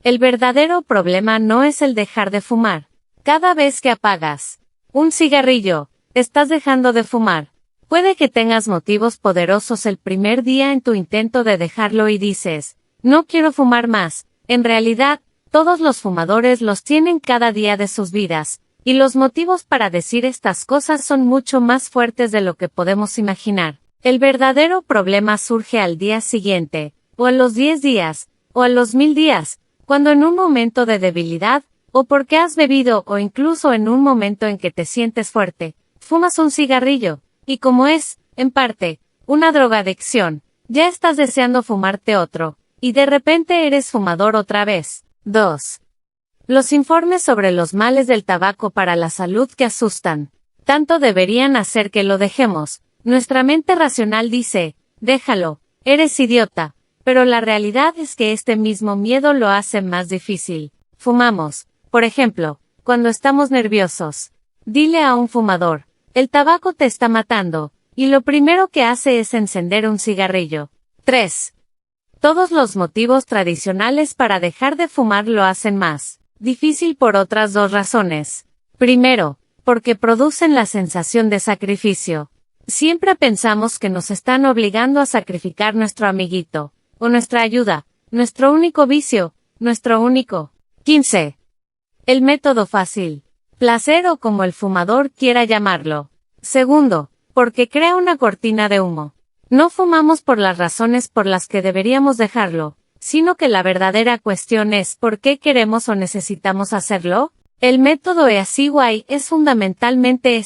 El verdadero problema no es el dejar de fumar. Cada vez que apagas un cigarrillo, estás dejando de fumar. Puede que tengas motivos poderosos el primer día en tu intento de dejarlo y dices, no quiero fumar más. En realidad, todos los fumadores los tienen cada día de sus vidas, y los motivos para decir estas cosas son mucho más fuertes de lo que podemos imaginar. El verdadero problema surge al día siguiente, o a los 10 días, o a los 1000 días, cuando en un momento de debilidad, o porque has bebido o incluso en un momento en que te sientes fuerte, fumas un cigarrillo, y como es, en parte, una drogadicción, ya estás deseando fumarte otro, y de repente eres fumador otra vez. 2. Los informes sobre los males del tabaco para la salud que asustan, tanto deberían hacer que lo dejemos. Nuestra mente racional dice, déjalo, eres idiota, pero la realidad es que este mismo miedo lo hace más difícil. Fumamos, por ejemplo, cuando estamos nerviosos. Dile a un fumador, el tabaco te está matando, y lo primero que hace es encender un cigarrillo. 3. Todos los motivos tradicionales para dejar de fumar lo hacen más difícil por otras dos razones. Primero, porque producen la sensación de sacrificio. Siempre pensamos que nos están obligando a sacrificar nuestro amiguito, o nuestra ayuda, nuestro único vicio, nuestro único. 15. El método fácil. Placer o como el fumador quiera llamarlo. Segundo, porque crea una cortina de humo. No fumamos por las razones por las que deberíamos dejarlo, sino que la verdadera cuestión es ¿por qué queremos o necesitamos hacerlo? El método EASY es fundamentalmente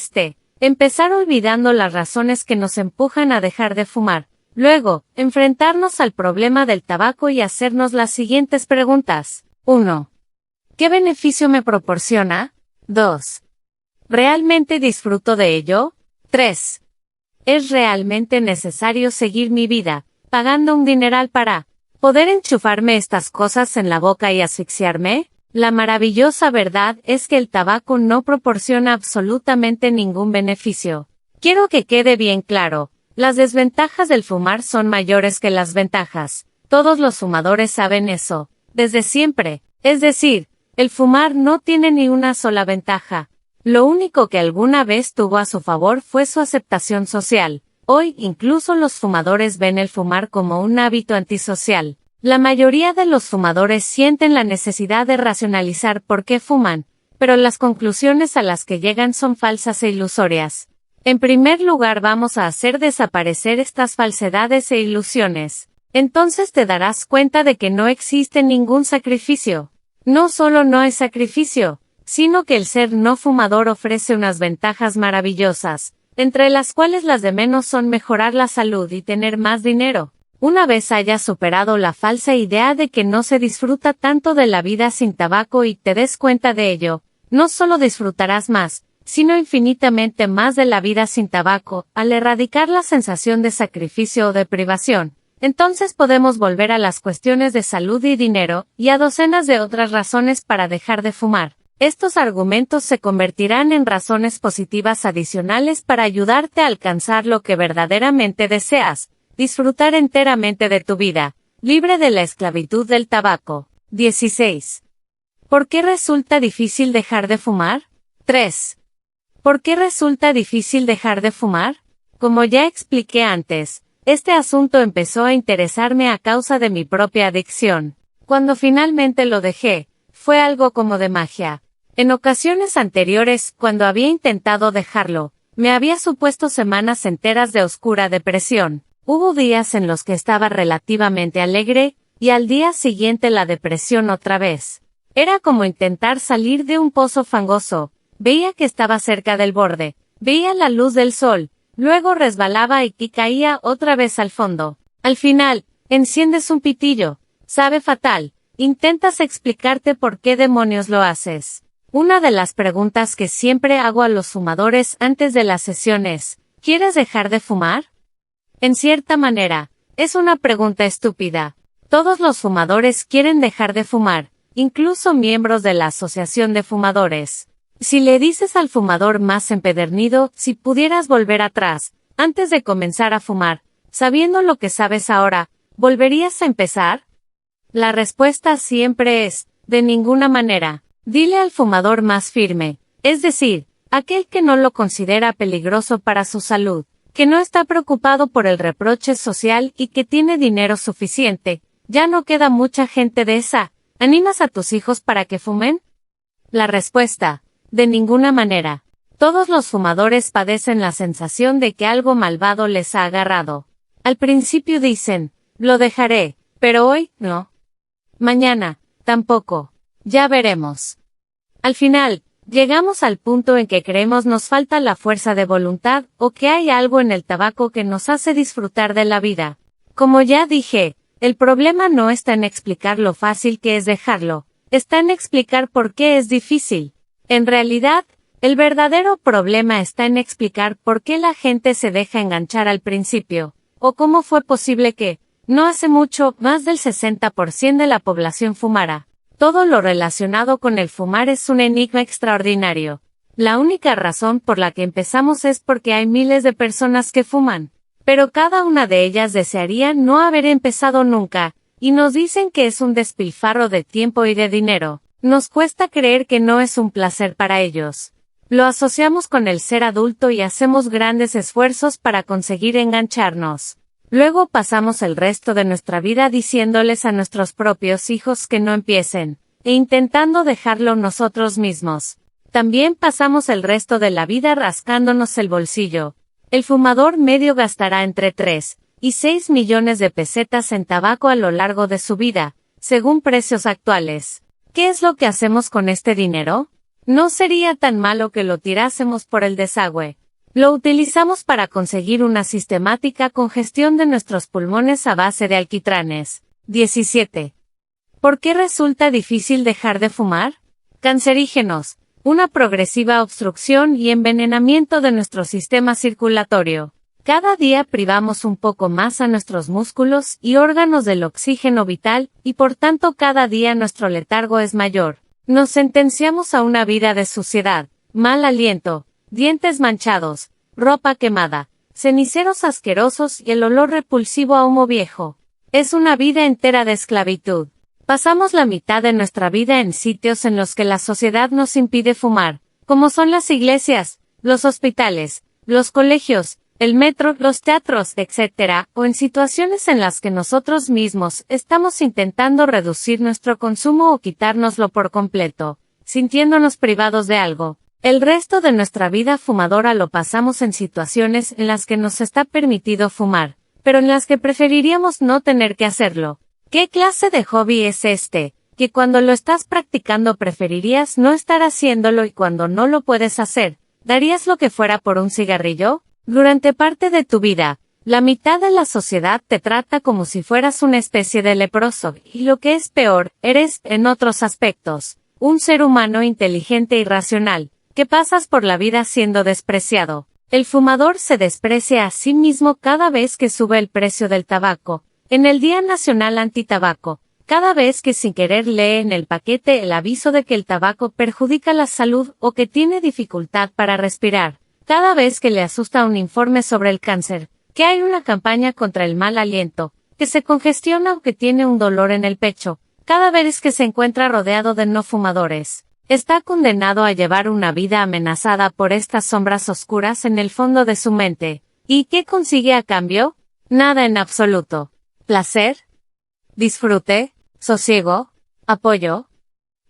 empezar olvidando las razones que nos empujan a dejar de fumar, luego, enfrentarnos al problema del tabaco y hacernos las siguientes preguntas. 1. ¿Qué beneficio me proporciona? 2. ¿Realmente disfruto de ello? 3. ¿Es realmente necesario seguir mi vida, pagando un dineral para poder enchufarme estas cosas en la boca y asfixiarme? La maravillosa verdad es que el tabaco no proporciona absolutamente ningún beneficio. Quiero que quede bien claro, las desventajas del fumar son mayores que las ventajas. Todos los fumadores saben eso, desde siempre. Es decir, el fumar no tiene ni una sola ventaja. Lo único que alguna vez tuvo a su favor fue su aceptación social. Hoy incluso los fumadores ven el fumar como un hábito antisocial. La mayoría de los fumadores sienten la necesidad de racionalizar por qué fuman, pero las conclusiones a las que llegan son falsas e ilusorias. En primer lugar, vamos a hacer desaparecer estas falsedades e ilusiones. Entonces te darás cuenta de que no existe ningún sacrificio. No solo no hay sacrificio, sino que el ser no fumador ofrece unas ventajas maravillosas, entre las cuales las de menos son mejorar la salud y tener más dinero. Una vez hayas superado la falsa idea de que no se disfruta tanto de la vida sin tabaco y te des cuenta de ello, no solo disfrutarás más, sino infinitamente más de la vida sin tabaco, al erradicar la sensación de sacrificio o de privación. Entonces podemos volver a las cuestiones de salud y dinero, y a docenas de otras razones para dejar de fumar. Estos argumentos se convertirán en razones positivas adicionales para ayudarte a alcanzar lo que verdaderamente deseas, disfrutar enteramente de tu vida, libre de la esclavitud del tabaco. 16. ¿Por qué resulta difícil dejar de fumar? 3. ¿Por qué resulta difícil dejar de fumar? Como ya expliqué antes, este asunto empezó a interesarme a causa de mi propia adicción. Cuando finalmente lo dejé, fue algo como de magia. En ocasiones anteriores, cuando había intentado dejarlo, me había supuesto semanas enteras de oscura depresión. Hubo días en los que estaba relativamente alegre, y al día siguiente la depresión otra vez. Era como intentar salir de un pozo fangoso. Veía que estaba cerca del borde, veía la luz del sol, luego resbalaba y caía otra vez al fondo. Al final, enciendes un pitillo. Sabe fatal. Intentas explicarte por qué demonios lo haces. Una de las preguntas que siempre hago a los fumadores antes de la sesión es, ¿quieres dejar de fumar? En cierta manera, es una pregunta estúpida. Todos los fumadores quieren dejar de fumar, incluso miembros de la Asociación de Fumadores. Si le dices al fumador más empedernido, si pudieras volver atrás, antes de comenzar a fumar, sabiendo lo que sabes ahora, ¿volverías a empezar? La respuesta siempre es, de ninguna manera. Dile al fumador más firme, es decir, aquel que no lo considera peligroso para su salud, que no está preocupado por el reproche social y que tiene dinero suficiente. Ya no queda mucha gente de esa. ¿Animas a tus hijos para que fumen? La respuesta, de ninguna manera. Todos los fumadores padecen la sensación de que algo malvado les ha agarrado. Al principio dicen, lo dejaré, pero hoy, no. Mañana, tampoco. Ya veremos. Al final, llegamos al punto en que creemos nos falta la fuerza de voluntad o que hay algo en el tabaco que nos hace disfrutar de la vida. Como ya dije, el problema no está en explicar lo fácil que es dejarlo, está en explicar por qué es difícil. En realidad, el verdadero problema está en explicar por qué la gente se deja enganchar al principio, o cómo fue posible que, no hace mucho, más del 60% de la población fumara. Todo lo relacionado con el fumar es un enigma extraordinario. La única razón por la que empezamos es porque hay miles de personas que fuman. Pero cada una de ellas desearía no haber empezado nunca, y nos dicen que es un despilfarro de tiempo y de dinero. Nos cuesta creer que no es un placer para ellos. Lo asociamos con el ser adulto y hacemos grandes esfuerzos para conseguir engancharnos. Luego pasamos el resto de nuestra vida diciéndoles a nuestros propios hijos que no empiecen, e intentando dejarlo nosotros mismos. También pasamos el resto de la vida rascándonos el bolsillo. El fumador medio gastará entre 3 y 6 millones de pesetas en tabaco a lo largo de su vida, según precios actuales. ¿Qué es lo que hacemos con este dinero? No sería tan malo que lo tirásemos por el desagüe. Lo utilizamos para conseguir una sistemática congestión de nuestros pulmones a base de alquitranes. 17. ¿Por qué resulta difícil dejar de fumar? Cancerígenos, una progresiva obstrucción y envenenamiento de nuestro sistema circulatorio. Cada día privamos un poco más a nuestros músculos y órganos del oxígeno vital, y por tanto cada día nuestro letargo es mayor. Nos sentenciamos a una vida de suciedad, mal aliento, dientes manchados, ropa quemada, ceniceros asquerosos y el olor repulsivo a humo viejo. Es una vida entera de esclavitud. Pasamos la mitad de nuestra vida en sitios en los que la sociedad nos impide fumar, como son las iglesias, los hospitales, los colegios, el metro, los teatros, etc., o en situaciones en las que nosotros mismos estamos intentando reducir nuestro consumo o quitárnoslo por completo, sintiéndonos privados de algo. El resto de nuestra vida fumadora lo pasamos en situaciones en las que nos está permitido fumar, pero en las que preferiríamos no tener que hacerlo. ¿Qué clase de hobby es este, que cuando lo estás practicando preferirías no estar haciéndolo y cuando no lo puedes hacer, darías lo que fuera por un cigarrillo? Durante parte de tu vida, la mitad de la sociedad te trata como si fueras una especie de leproso, y lo que es peor, eres, en otros aspectos, un ser humano inteligente y racional, que pasas por la vida siendo despreciado. El fumador se desprecia a sí mismo cada vez que sube el precio del tabaco. En el Día Nacional Antitabaco, cada vez que sin querer lee en el paquete el aviso de que el tabaco perjudica la salud o que tiene dificultad para respirar, cada vez que le asusta un informe sobre el cáncer, que hay una campaña contra el mal aliento, que se congestiona o que tiene un dolor en el pecho, cada vez que se encuentra rodeado de no fumadores, está condenado a llevar una vida amenazada por estas sombras oscuras en el fondo de su mente. ¿Y qué consigue a cambio? Nada en absoluto. ¿Placer? ¿Disfrute? ¿Sosiego? ¿Apoyo?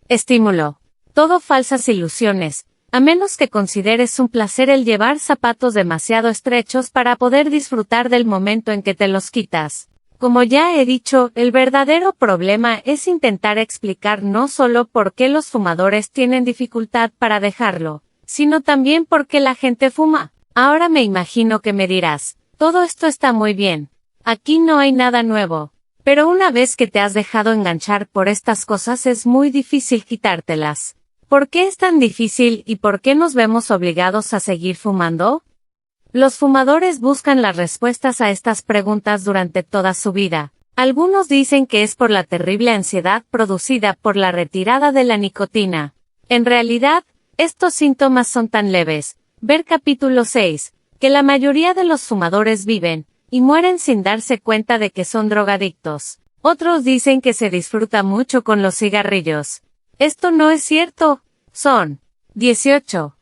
¿Estímulo? Todo falsas ilusiones, a menos que consideres un placer el llevar zapatos demasiado estrechos para poder disfrutar del momento en que te los quitas. Como ya he dicho, el verdadero problema es intentar explicar no solo por qué los fumadores tienen dificultad para dejarlo, sino también por qué la gente fuma. Ahora me imagino que me dirás, todo esto está muy bien. Aquí no hay nada nuevo. Pero una vez que te has dejado enganchar por estas cosas es muy difícil quitártelas. ¿Por qué es tan difícil y por qué nos vemos obligados a seguir fumando? Los fumadores buscan las respuestas a estas preguntas durante toda su vida. Algunos dicen que es por la terrible ansiedad producida por la retirada de la nicotina. En realidad, estos síntomas son tan leves, ver capítulo 6, que la mayoría de los fumadores viven y mueren sin darse cuenta de que son drogadictos. Otros dicen que se disfruta mucho con los cigarrillos. Esto no es cierto. Son 18.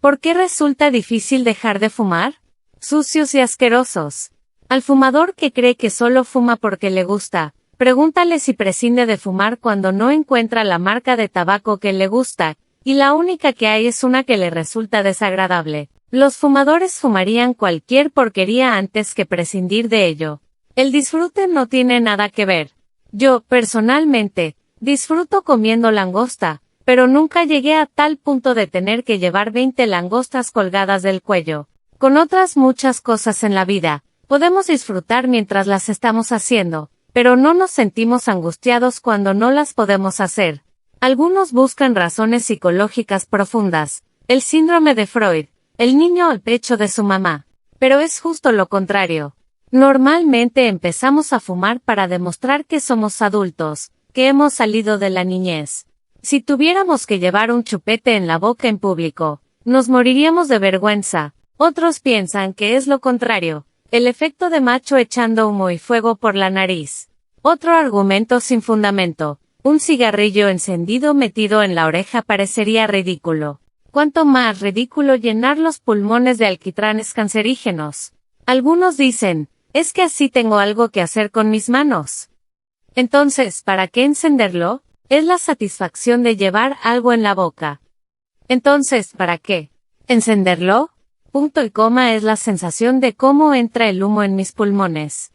¿Por qué resulta difícil dejar de fumar? Sucios y asquerosos. Al fumador que cree que solo fuma porque le gusta, pregúntale si prescinde de fumar cuando no encuentra la marca de tabaco que le gusta, y la única que hay es una que le resulta desagradable. Los fumadores fumarían cualquier porquería antes que prescindir de ello. El disfrute no tiene nada que ver. Yo, personalmente, disfruto comiendo langosta, pero nunca llegué a tal punto de tener que llevar 20 langostas colgadas del cuello. Con otras muchas cosas en la vida, podemos disfrutar mientras las estamos haciendo, pero no nos sentimos angustiados cuando no las podemos hacer. Algunos buscan razones psicológicas profundas, el síndrome de Freud, el niño al pecho de su mamá. Pero es justo lo contrario. Normalmente empezamos a fumar para demostrar que somos adultos, que hemos salido de la niñez. Si tuviéramos que llevar un chupete en la boca en público, nos moriríamos de vergüenza. Otros piensan que es lo contrario, el efecto de macho echando humo y fuego por la nariz. Otro argumento sin fundamento, un cigarrillo encendido metido en la oreja parecería ridículo. Cuanto más ridículo llenar los pulmones de alquitranes cancerígenos. Algunos dicen, es que así tengo algo que hacer con mis manos. Entonces, ¿para qué encenderlo? Es la satisfacción de llevar algo en la boca. Entonces, ¿para qué encenderlo? Punto y coma es la sensación de cómo entra el humo en mis pulmones.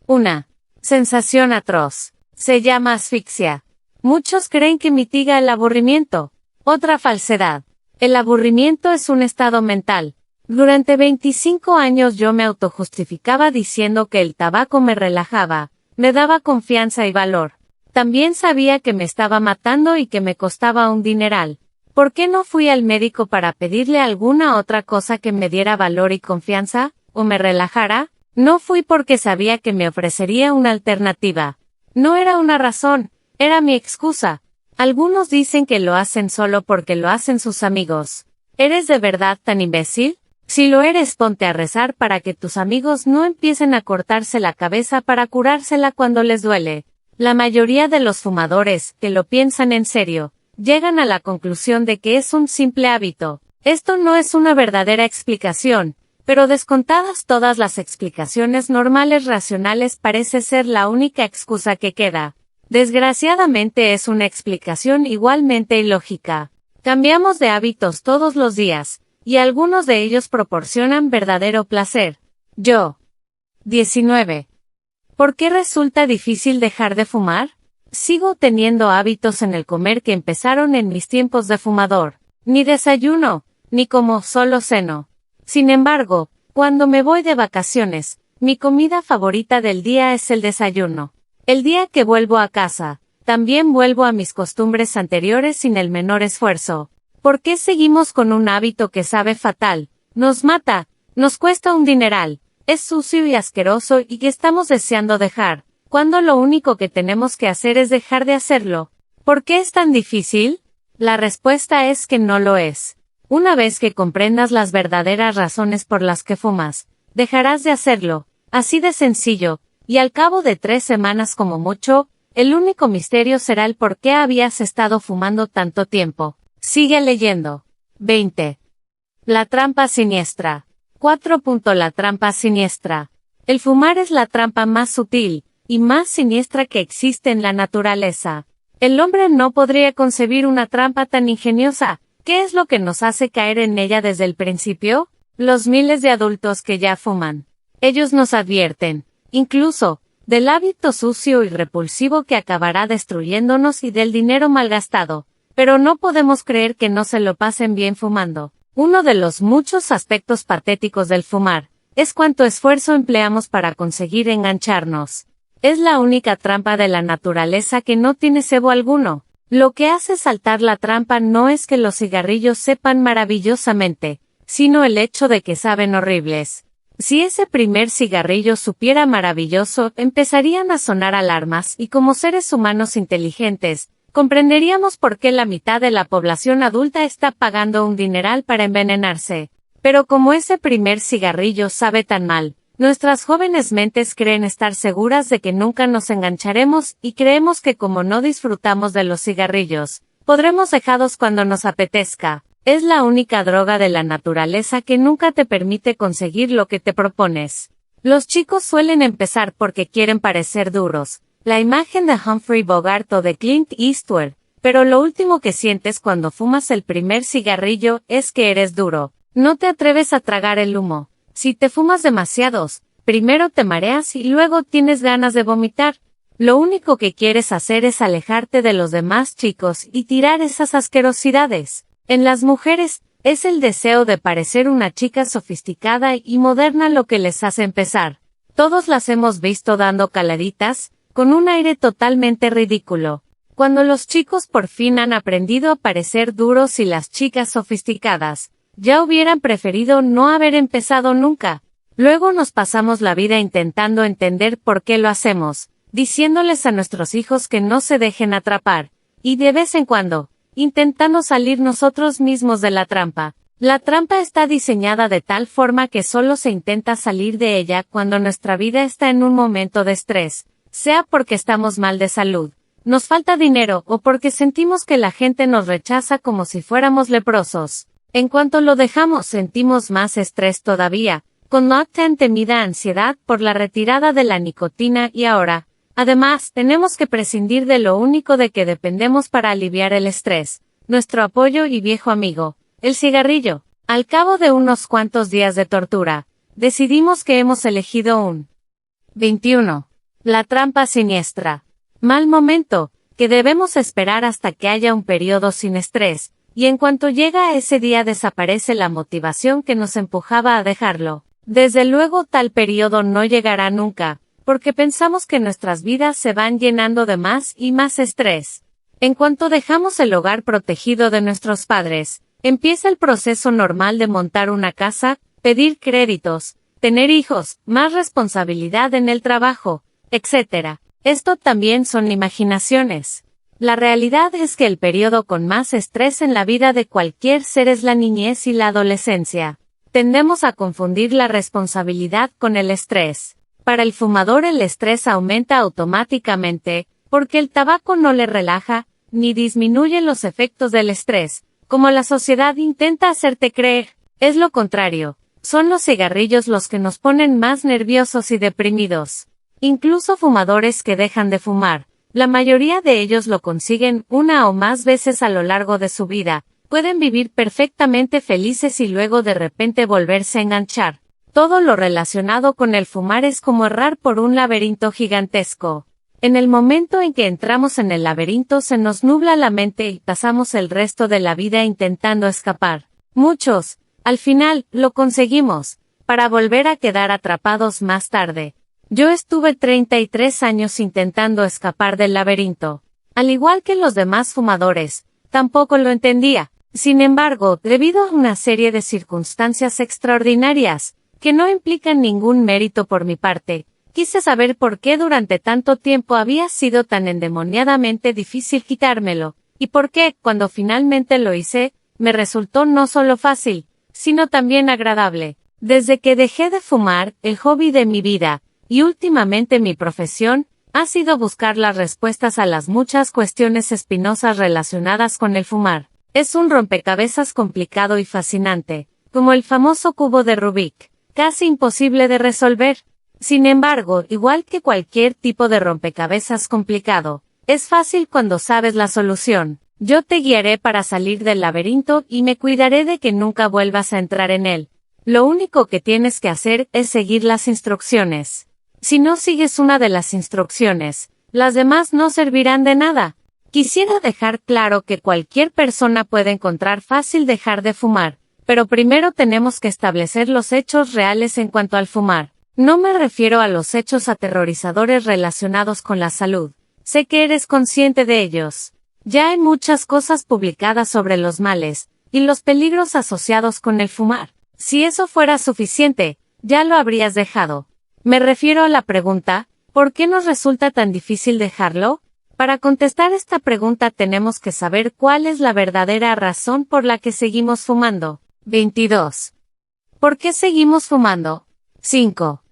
Una sensación atroz. Se llama asfixia. Muchos creen que mitiga el aburrimiento. Otra falsedad. El aburrimiento es un estado mental. Durante 25 años yo me autojustificaba diciendo que el tabaco me relajaba, me daba confianza y valor. También sabía que me estaba matando y que me costaba un dineral. ¿Por qué no fui al médico para pedirle alguna otra cosa que me diera valor y confianza, o me relajara? No fui porque sabía que me ofrecería una alternativa. No era una razón, era mi excusa. Algunos dicen que lo hacen solo porque lo hacen sus amigos. ¿Eres de verdad tan imbécil? Si lo eres, ponte a rezar para que tus amigos no empiecen a cortarse la cabeza para curársela cuando les duele. La mayoría de los fumadores, que lo piensan en serio, llegan a la conclusión de que es un simple hábito. Esto no es una verdadera explicación, pero descontadas todas las explicaciones normales racionales parece ser la única excusa que queda. Desgraciadamente es una explicación igualmente ilógica. Cambiamos de hábitos todos los días, y algunos de ellos proporcionan verdadero placer. Yo. 19. ¿Por qué resulta difícil dejar de fumar? Sigo teniendo hábitos en el comer que empezaron en mis tiempos de fumador. Ni desayuno, ni como, solo ceno. Sin embargo, cuando me voy de vacaciones, mi comida favorita del día es el desayuno. El día que vuelvo a casa, también vuelvo a mis costumbres anteriores sin el menor esfuerzo. ¿Por qué seguimos con un hábito que sabe fatal, nos mata, nos cuesta un dineral, es sucio y asqueroso y que estamos deseando dejar, cuando lo único que tenemos que hacer es dejar de hacerlo? ¿Por qué es tan difícil? La respuesta es que no lo es. Una vez que comprendas las verdaderas razones por las que fumas, dejarás de hacerlo, así de sencillo, y al cabo de 3 semanas como mucho, el único misterio será el por qué habías estado fumando tanto tiempo. Sigue leyendo. 20. La trampa siniestra. 4. La trampa siniestra. El fumar es la trampa más sutil y más siniestra que existe en la naturaleza. El hombre no podría concebir una trampa tan ingeniosa. ¿Qué es lo que nos hace caer en ella desde el principio? Los miles de adultos que ya fuman. Ellos nos advierten, incluso, del hábito sucio y repulsivo que acabará destruyéndonos y del dinero malgastado. Pero no podemos creer que no se lo pasen bien fumando. Uno de los muchos aspectos patéticos del fumar es cuánto esfuerzo empleamos para conseguir engancharnos. Es la única trampa de la naturaleza que no tiene cebo alguno. Lo que hace saltar la trampa no es que los cigarrillos sepan maravillosamente, sino el hecho de que saben horribles. Si ese primer cigarrillo supiera maravilloso, empezarían a sonar alarmas y como seres humanos inteligentes, comprenderíamos por qué la mitad de la población adulta está pagando un dineral para envenenarse. Pero como ese primer cigarrillo sabe tan mal, nuestras jóvenes mentes creen estar seguras de que nunca nos engancharemos y creemos que como no disfrutamos de los cigarrillos, podremos dejarlos cuando nos apetezca. Es la única droga de la naturaleza que nunca te permite conseguir lo que te propones. Los chicos suelen empezar porque quieren parecer duros, la imagen de Humphrey Bogart o de Clint Eastwood, pero lo último que sientes cuando fumas el primer cigarrillo es que eres duro. No te atreves a tragar el humo. Si te fumas demasiados, primero te mareas y luego tienes ganas de vomitar. Lo único que quieres hacer es alejarte de los demás chicos y tirar esas asquerosidades. En las mujeres, es el deseo de parecer una chica sofisticada y moderna lo que les hace empezar. Todos las hemos visto dando caladitas, con un aire totalmente ridículo. Cuando los chicos por fin han aprendido a parecer duros y las chicas sofisticadas, ya hubieran preferido no haber empezado nunca. Luego nos pasamos la vida intentando entender por qué lo hacemos, diciéndoles a nuestros hijos que no se dejen atrapar, y de vez en cuando, intentando salir nosotros mismos de la trampa. La trampa está diseñada de tal forma que solo se intenta salir de ella cuando nuestra vida está en un momento de estrés, sea porque estamos mal de salud, nos falta dinero o porque sentimos que la gente nos rechaza como si fuéramos leprosos. En cuanto lo dejamos sentimos más estrés todavía, con la tan temida ansiedad por la retirada de la nicotina y ahora, además, tenemos que prescindir de lo único de que dependemos para aliviar el estrés, nuestro apoyo y viejo amigo, el cigarrillo. Al cabo de unos cuantos días de tortura, decidimos que hemos elegido un 21. La trampa siniestra. Mal momento, que debemos esperar hasta que haya un periodo sin estrés, y en cuanto llega ese día desaparece la motivación que nos empujaba a dejarlo. Desde luego tal periodo no llegará nunca, porque pensamos que nuestras vidas se van llenando de más y más estrés. En cuanto dejamos el hogar protegido de nuestros padres, empieza el proceso normal de montar una casa, pedir créditos, tener hijos, más responsabilidad en el trabajo, etc. Esto también son imaginaciones. La realidad es que el periodo con más estrés en la vida de cualquier ser es la niñez y la adolescencia. Tendemos a confundir la responsabilidad con el estrés. Para el fumador el estrés aumenta automáticamente, porque el tabaco no le relaja, ni disminuye los efectos del estrés, como la sociedad intenta hacerte creer. Es lo contrario, son los cigarrillos los que nos ponen más nerviosos y deprimidos. Incluso fumadores que dejan de fumar, la mayoría de ellos lo consiguen una o más veces a lo largo de su vida, pueden vivir perfectamente felices y luego de repente volverse a enganchar. Todo lo relacionado con el fumar es como errar por un laberinto gigantesco. En el momento en que entramos en el laberinto se nos nubla la mente y pasamos el resto de la vida intentando escapar. Muchos, al final, lo conseguimos, para volver a quedar atrapados más tarde. Yo estuve 33 años intentando escapar del laberinto. Al igual que los demás fumadores, tampoco lo entendía. Sin embargo, debido a una serie de circunstancias extraordinarias, que no implican ningún mérito por mi parte, quise saber por qué durante tanto tiempo había sido tan endemoniadamente difícil quitármelo, y por qué, cuando finalmente lo hice, me resultó no solo fácil, sino también agradable. Desde que dejé de fumar, el hobby de mi vida, y últimamente mi profesión, ha sido buscar las respuestas a las muchas cuestiones espinosas relacionadas con el fumar. Es un rompecabezas complicado y fascinante, como el famoso cubo de Rubik, casi imposible de resolver. Sin embargo, igual que cualquier tipo de rompecabezas complicado, es fácil cuando sabes la solución. Yo te guiaré para salir del laberinto y me cuidaré de que nunca vuelvas a entrar en él. Lo único que tienes que hacer es seguir las instrucciones. Si no sigues una de las instrucciones, las demás no servirán de nada. Quisiera dejar claro que cualquier persona puede encontrar fácil dejar de fumar, pero primero tenemos que establecer los hechos reales en cuanto al fumar. No me refiero a los hechos aterrorizadores relacionados con la salud. Sé que eres consciente de ellos. Ya hay muchas cosas publicadas sobre los males y los peligros asociados con el fumar. Si eso fuera suficiente, ya lo habrías dejado. Me refiero a la pregunta, ¿por qué nos resulta tan difícil dejarlo? Para contestar esta pregunta tenemos que saber cuál es la verdadera razón por la que seguimos fumando. 22. ¿Por qué seguimos fumando? 5.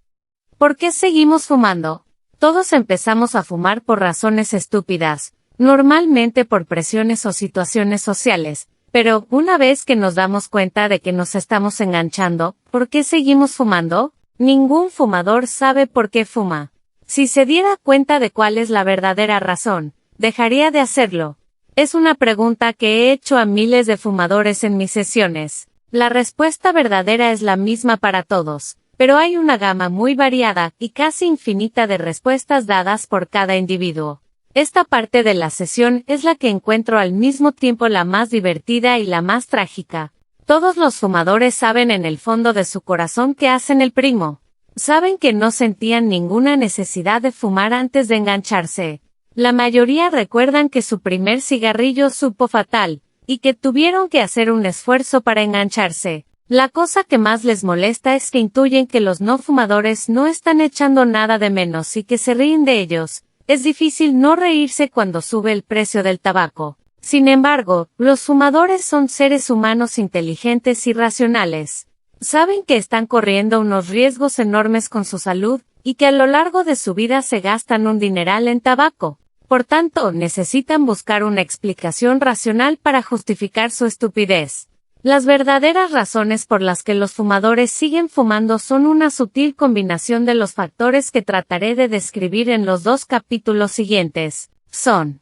¿Por qué seguimos fumando? Todos empezamos a fumar por razones estúpidas, normalmente por presiones o situaciones sociales, pero una vez que nos damos cuenta de que nos estamos enganchando, ¿por qué seguimos fumando? Ningún fumador sabe por qué fuma. Si se diera cuenta de cuál es la verdadera razón, dejaría de hacerlo. Es una pregunta que he hecho a miles de fumadores en mis sesiones. La respuesta verdadera es la misma para todos, pero hay una gama muy variada y casi infinita de respuestas dadas por cada individuo. Esta parte de la sesión es la que encuentro al mismo tiempo la más divertida y la más trágica. Todos los fumadores saben en el fondo de su corazón que hacen el primo. Saben que no sentían ninguna necesidad de fumar antes de engancharse. La mayoría recuerdan que su primer cigarrillo supo fatal, y que tuvieron que hacer un esfuerzo para engancharse. La cosa que más les molesta es que intuyen que los no fumadores no están echando nada de menos y que se ríen de ellos. Es difícil no reírse cuando sube el precio del tabaco. Sin embargo, los fumadores son seres humanos inteligentes y racionales. Saben que están corriendo unos riesgos enormes con su salud, y que a lo largo de su vida se gastan un dineral en tabaco. Por tanto, necesitan buscar una explicación racional para justificar su estupidez. Las verdaderas razones por las que los fumadores siguen fumando son una sutil combinación de los factores que trataré de describir en los 2 capítulos siguientes. Son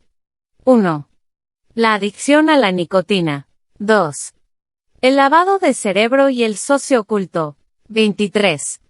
1. La adicción a la nicotina. 2. El lavado de cerebro y el socio oculto. 23.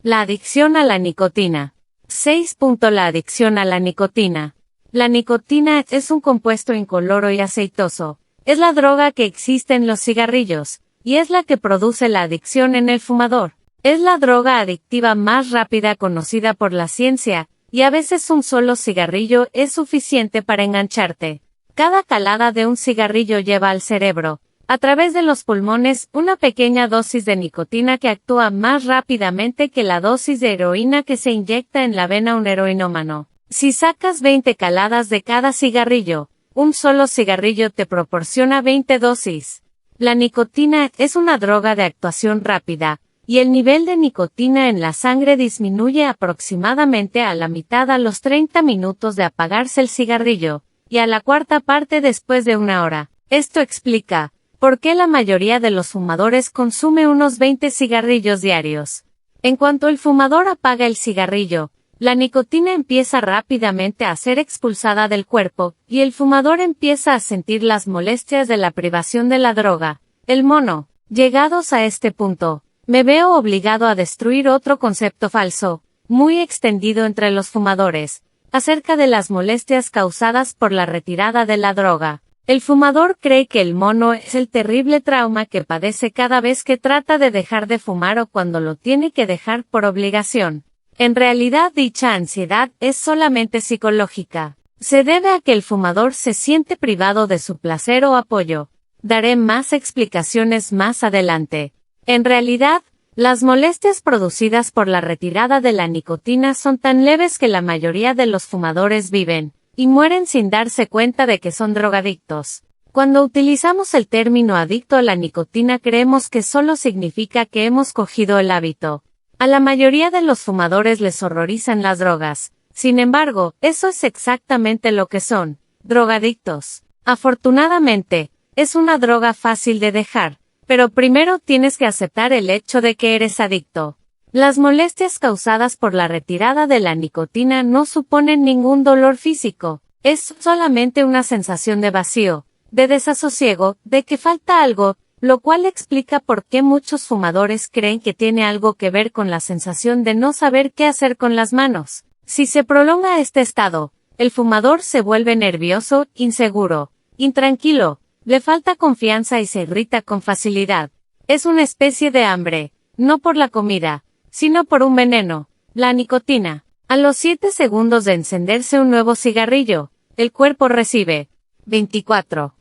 La adicción a la nicotina. 6. La adicción a la nicotina. La nicotina es un compuesto incoloro y aceitoso. Es la droga que existe en los cigarrillos, y es la que produce la adicción en el fumador. Es la droga adictiva más rápida conocida por la ciencia, y a veces un solo cigarrillo es suficiente para engancharte. Cada calada de un cigarrillo lleva al cerebro, a través de los pulmones, una pequeña dosis de nicotina que actúa más rápidamente que la dosis de heroína que se inyecta en la vena a un heroinómano. Si sacas 20 caladas de cada cigarrillo, un solo cigarrillo te proporciona 20 dosis. La nicotina es una droga de actuación rápida, y el nivel de nicotina en la sangre disminuye aproximadamente a la mitad a los 30 minutos de apagarse el cigarrillo, y a la cuarta parte después de una hora. Esto explica por qué la mayoría de los fumadores consume unos 20 cigarrillos diarios. En cuanto el fumador apaga el cigarrillo, la nicotina empieza rápidamente a ser expulsada del cuerpo, y el fumador empieza a sentir las molestias de la privación de la droga. El mono. Llegados a este punto, me veo obligado a destruir otro concepto falso, muy extendido entre los fumadores, acerca de las molestias causadas por la retirada de la droga. El fumador cree que el mono es el terrible trauma que padece cada vez que trata de dejar de fumar o cuando lo tiene que dejar por obligación. En realidad dicha ansiedad es solamente psicológica. Se debe a que el fumador se siente privado de su placer o apoyo. Daré más explicaciones más adelante. En realidad, las molestias producidas por la retirada de la nicotina son tan leves que la mayoría de los fumadores viven y mueren sin darse cuenta de que son drogadictos. Cuando utilizamos el término adicto a la nicotina creemos que solo significa que hemos cogido el hábito. A la mayoría de los fumadores les horrorizan las drogas. Sin embargo, eso es exactamente lo que son, drogadictos. Afortunadamente, es una droga fácil de dejar, pero primero tienes que aceptar el hecho de que eres adicto. Las molestias causadas por la retirada de la nicotina no suponen ningún dolor físico, es solamente una sensación de vacío, de desasosiego, de que falta algo, lo cual explica por qué muchos fumadores creen que tiene algo que ver con la sensación de no saber qué hacer con las manos. Si se prolonga este estado, el fumador se vuelve nervioso, inseguro, intranquilo, le falta confianza y se irrita con facilidad. Es una especie de hambre, no por la comida, sino por un veneno, la nicotina. A los 7 segundos de encenderse un nuevo cigarrillo, el cuerpo recibe 24.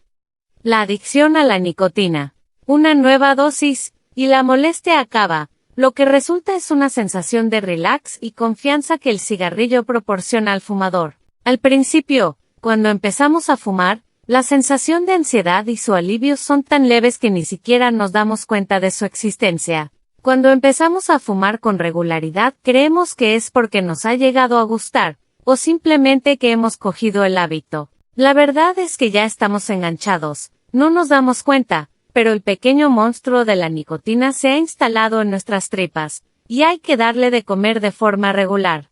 La adicción a la nicotina. Una nueva dosis, y la molestia acaba. Lo que resulta es una sensación de relax y confianza que el cigarrillo proporciona al fumador. Al principio, cuando empezamos a fumar, la sensación de ansiedad y su alivio son tan leves que ni siquiera nos damos cuenta de su existencia. Cuando empezamos a fumar con regularidad, creemos que es porque nos ha llegado a gustar, o simplemente que hemos cogido el hábito. La verdad es que ya estamos enganchados, no nos damos cuenta, pero el pequeño monstruo de la nicotina se ha instalado en nuestras tripas, y hay que darle de comer de forma regular.